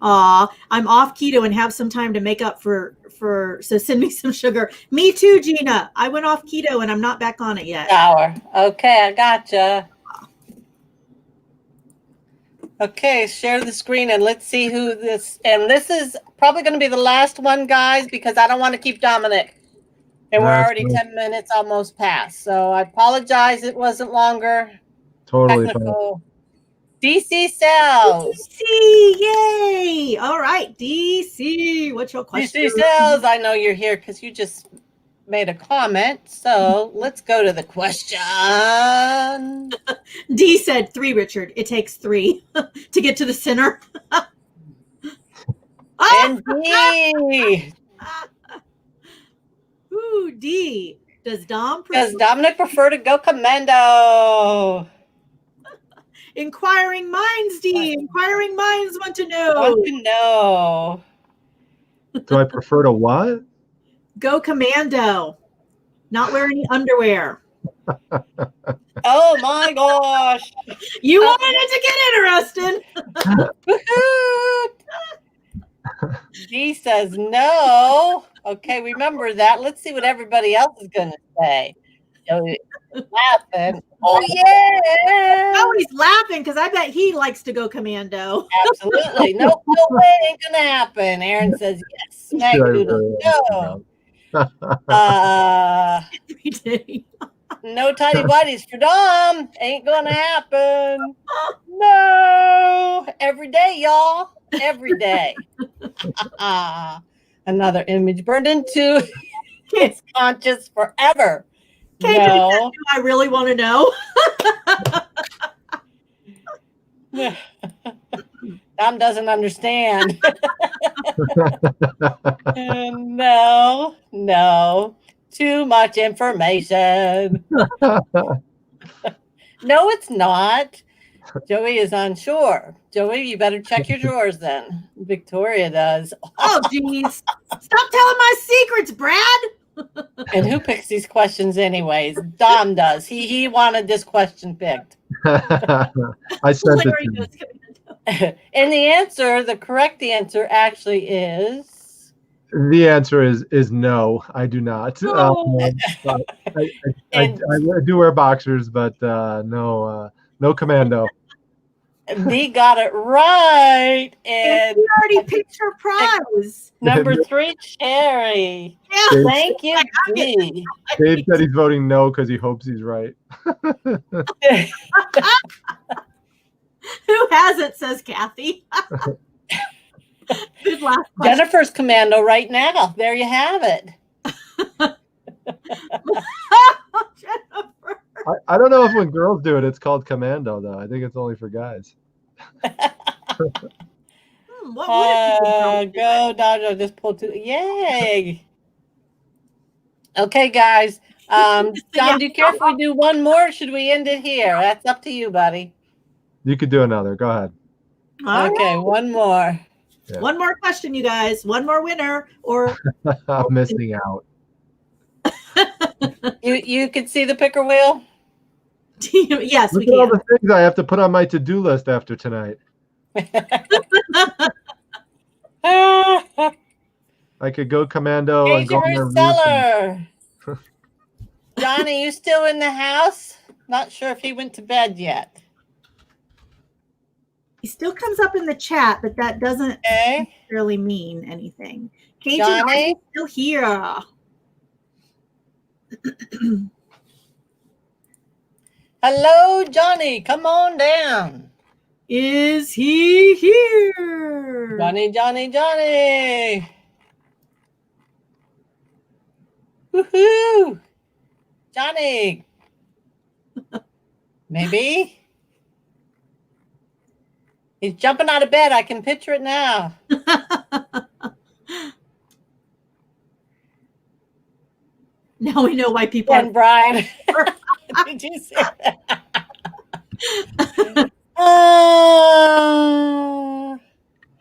Aw, I'm off keto and have some time to make up so send me some sugar. Me too, Gina. I went off keto and I'm not back on it yet. Sour. Okay, I gotcha. Okay, share the screen and let's see who this, and this is probably going to be the last one, guys, because I don't want to keep Dominic. And we're already 10 minutes almost past. So I apologize it wasn't longer. Totally Technical. DC Sales. DC, yay! All right, DC, what's your question? DC Sales, I know you're here because you just made a comment. So let's go to the question. D said 3, Richard. It takes 3 to get to the center. And D. Ooh, D. Does Dominic prefer to go commando? Inquiring minds, D. Inquiring minds want to know. Want to know. Do I prefer to what? Go commando. Not wear any underwear. Oh my gosh. You wanted it to get interesting. D says no. Okay, remember that. Let's see what everybody else is going to say. Joey laughing. Oh, yeah. Oh, he's laughing because I bet he likes to go commando. Absolutely. Nope, no way, ain't going to happen. Aaron says yes. Smackdoodle, no. Every day. No tidy whities for Dom. Ain't gonna happen. No. Every day, y'all. Every day. Another image burned into his conscious forever. Kate, No. do I really want to know? Dom doesn't understand. No. Too much information. No, it's not. Joey is unsure. Joey, you better check your drawers then. Victoria does. Oh, geez. Stop telling my secrets, Brad. And who picks these questions anyways? Dom does. He wanted this question picked. I sent it to him. And the correct answer actually is. The answer is no. I do not. Oh. I do wear boxers, but no commando. D got it right, and you already picked her prize. Number 3, Cherry. Yeah, thank you, D. Dave said he's voting no because he hopes he's right. Who hasn't? Says Kathy. Good last question. Jennifer's commando right now. There you have it. Jennifer. I don't know if when girls do it, it's called commando, though. I think it's only for guys. What would go, Dodger. Just pull 2. Yay. Okay, guys. Dom, do you care if we do one more? Or should we end it here? That's up to you, buddy. You could do another. Go ahead. Okay, one more. Yeah. One more question, you guys. One more winner, or I'm missing out. You could see the picker wheel? Yes, Look we at all can. the things I have to put on my to-do list after tonight. I could go commando and go on the Reseller. Johnny, you still in the house? Not sure if he went to bed yet. He still comes up in the chat, but that doesn't necessarily mean anything. Cajun, are you still here? Hello, Johnny. Come on down. Is he here? Johnny. Woohoo. Johnny. Maybe. He's jumping out of bed. I can picture it now. Now we know why people and Brian. Did you say that?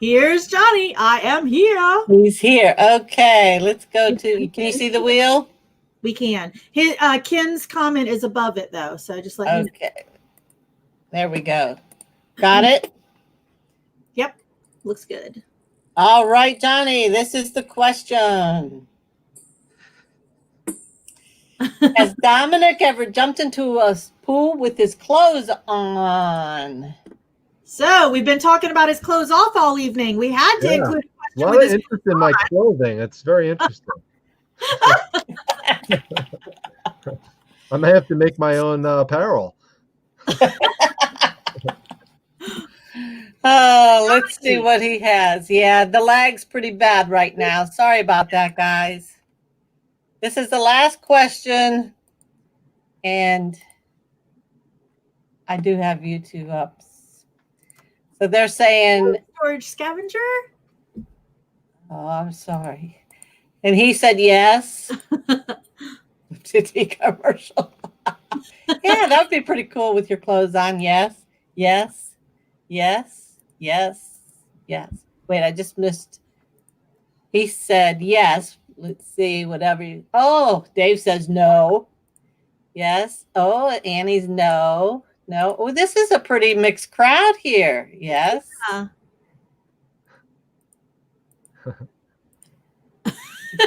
Here's Johnny. I am here. He's here. Okay, let's go to. Can you see the wheel? We can. His Ken's comment is above it though, so just let you know. Okay. There we go. Got it? Yep. Looks good. All right, Johnny, this is the question. Has Dominic ever jumped into a pool with his clothes on? So we've been talking about his clothes off all evening. We had to include a question a lot of interest in my clothing. It's very interesting. I may have to make my own apparel. Oh, let's see what he has. Yeah, the lag's pretty bad right now. Sorry about that, guys. This is the last question, and I do have YouTube up. So they're saying storage scavenger. Oh, I'm sorry. And he said yes. City commercial. Yeah, that would be pretty cool with your clothes on. Yes. Wait, I just missed. He said yes. Let's see, whatever. Oh, Dave says no. Yes. Oh, Annie's no. No. Oh, this is a pretty mixed crowd here. Yes.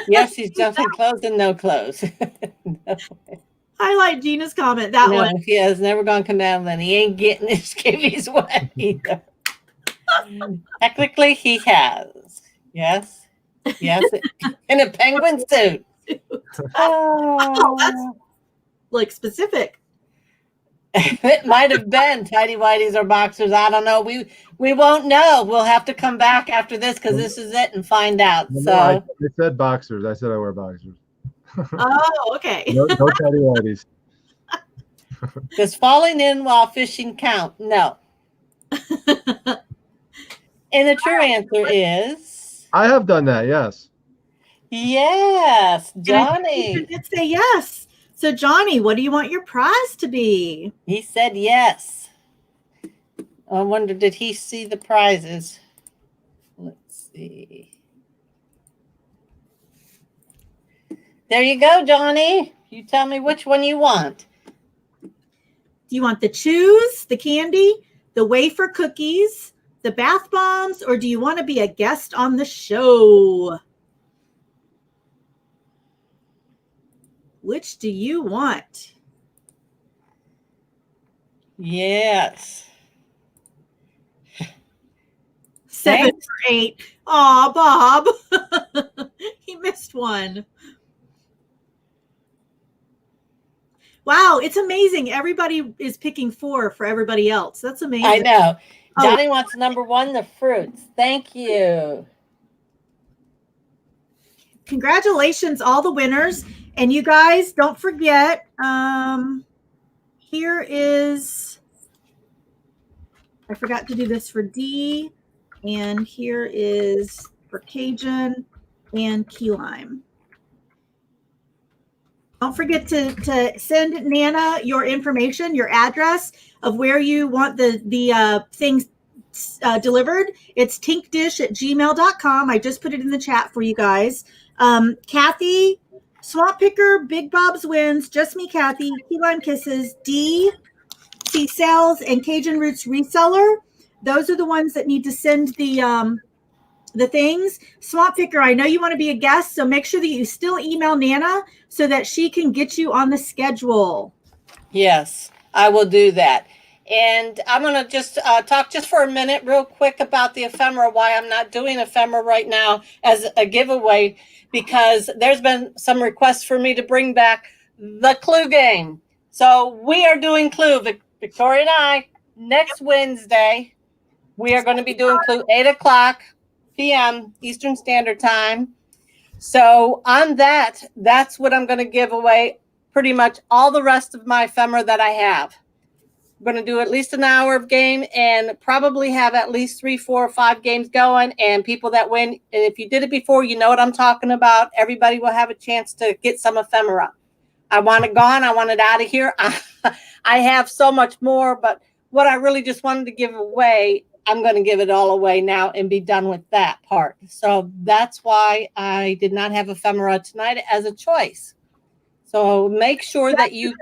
Yes, he's jumping clothes and no clothes. Highlight Gina's comment. That No, one. he has never gonna come out, and he ain't getting his skivvies wet either. Technically, he has. Yes. Yes. In a penguin suit. Oh, that's like specific. It might have been tidy whities or boxers. I don't know. We won't know. We'll have to come back after this because this is it and find out. No, So I said boxers. I said I wear boxers. Oh, okay. No tidy whities. does falling in while fishing count? No. And the true answer is I have done that. Yes. yes, You Johnny. did say yes. So, Johnny, what do you want your prize to be? He said yes. I wonder, did he see the prizes? Let's see. There you go, Johnny. You tell me which one you want. Do you want the chews, the candy, the wafer cookies, the bath bombs, or do you want to be a guest on the show? Which do you want? Yes. 7 Thanks. or 8. Aw, Bob. He missed one. Wow, it's amazing. Everybody is picking 4 for everybody else. That's amazing. I know. Oh. Johnny wants number 1, the fruits. Thank you. Congratulations, all the winners. And you guys, don't forget, here is, I forgot to do this for D, and here is for Cajun and key lime. Don't forget to send Nana your information, your address of where you want the things delivered. It's tinkdish@gmail.com. I just put it in the chat for you guys. Kathy, Swamp Picker, Big Bob's Wins, Just Me Kathy, Key Lime Kisses, D, C Sales, and Cajun Roots Reseller. Those are the ones that need to send the things. Swamp Picker, I know you want to be a guest, so make sure that you still email Nana so that she can get you on the schedule. Yes, I will do that. And I'm going to just talk just for a minute real quick about the ephemera, why I'm not doing ephemera right now as a giveaway, because there's been some requests for me to bring back the Clue game. So we are doing Clue, Victoria and I, next Wednesday. We are going to be doing Clue 8 o'clock p.m. Eastern Standard Time. So on that's what I'm going to give away pretty much all the rest of my ephemera that I have. I'm going to do at least an hour of game and probably have at least 3, 4, or 5 games going. And people that win, and if you did it before, you know what I'm talking about. Everybody will have a chance to get some ephemera. I want it gone. I want it out of here. I have so much more, but what I really just wanted to give away, I'm going to give it all away now and be done with that part. So that's why I did not have ephemera tonight as a choice. So make sure that you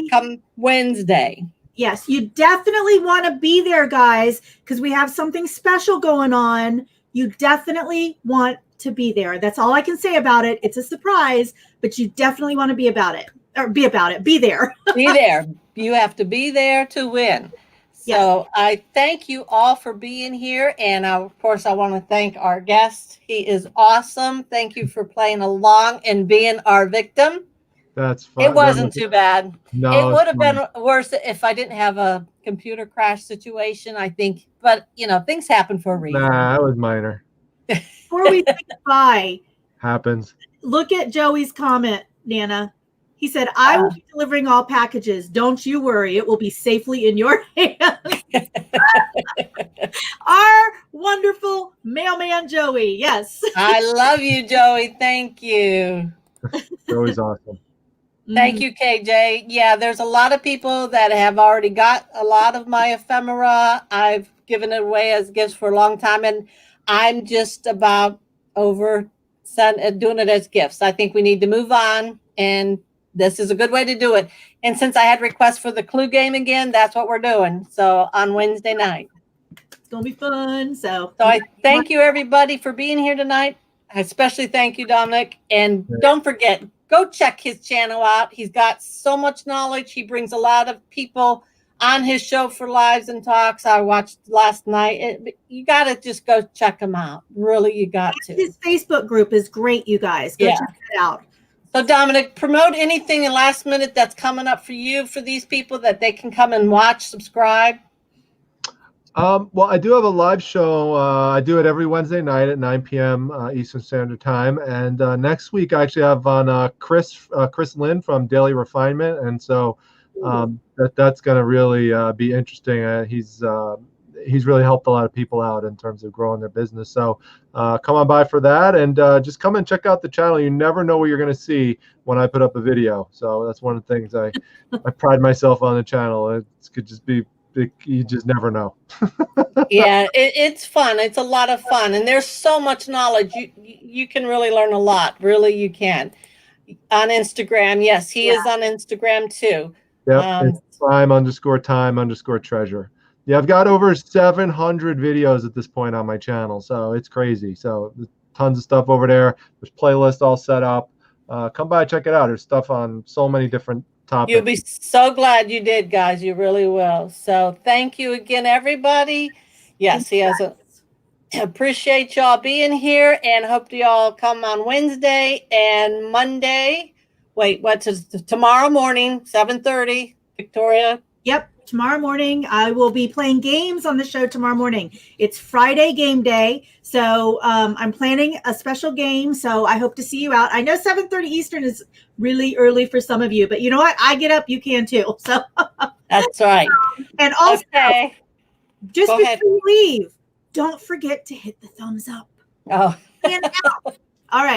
come Wednesday. Yes, you definitely want to be there, guys, because we have something special going on. You definitely want to be there. That's all I can say about it. It's a surprise, but you definitely want to be about it. Or be about it. Be there. Be there. You have to be there to win. So yes. I thank you all for being here. And of course, I want to thank our guest. He is awesome. Thank you for playing along and being our victim. That's fun. It wasn't too bad. No, it would have been worse if I didn't have a computer crash situation, I think. But, you know, things happen for a reason. Nah, that was minor. Before we say goodbye, happens. Look at Joey's comment, Nana. He said, I will be delivering all packages. Don't you worry. It will be safely in your hands. Our wonderful mailman, Joey. Yes. I love you, Joey. Thank you. Joey's awesome. Thank you, KJ. Yeah, there's a lot of people that have already got a lot of my ephemera. I've given it away as gifts for a long time, and I'm just about over doing it as gifts. I think we need to move on, and this is a good way to do it. And since I had requests for the Clue game again, that's what we're doing. So on Wednesday night. It's going to be fun. So I thank you, everybody, for being here tonight. Especially thank you, Dominic. And don't forget, go check his channel out. He's got so much knowledge. He brings a lot of people on his show for lives and talks. I watched last night. You got to just go check him out. Really, you got to. His Facebook group is great, you guys. Go check it out. So, Dominic, promote anything in last minute that's coming up for you, for these people that they can come and watch, subscribe. Well, I do have a live show. I do it every Wednesday night at 9 p.m. Eastern Standard Time. And next week, I actually have on Chris Lynn from Daily Refinement. And so that's going to really be interesting. He's really helped a lot of people out in terms of growing their business. So come on by for that, and just come and check out the channel. You never know what you're going to see when I put up a video. So that's one of the things I pride myself on the channel. It could just be, you just never know. Yeah, it's fun. It's a lot of fun, and there's so much knowledge. You can really learn a lot. Really, you can. On Instagram, yes, he is on Instagram too. Yep, it's time_time_treasure. Yeah, I've got over 700 videos at this point on my channel, so it's crazy. So tons of stuff over there. There's playlists all set up. Come by, check it out. There's stuff on so many different topics. You'll be so glad you did, guys. You really will. So thank you again, everybody. Yes, he has appreciate y'all being here, and hope y'all come on Wednesday and Monday. Wait, tomorrow morning, 7:30, Victoria? Yep. Tomorrow morning, I will be playing games on the show tomorrow morning. It's Friday game day. So I'm planning a special game. So I hope to see you out. I know 7:30 Eastern is really early for some of you, but you know what? I get up, you can too. So that's right. And also, just before you leave, don't forget to hit the thumbs up. Oh. And out. All right.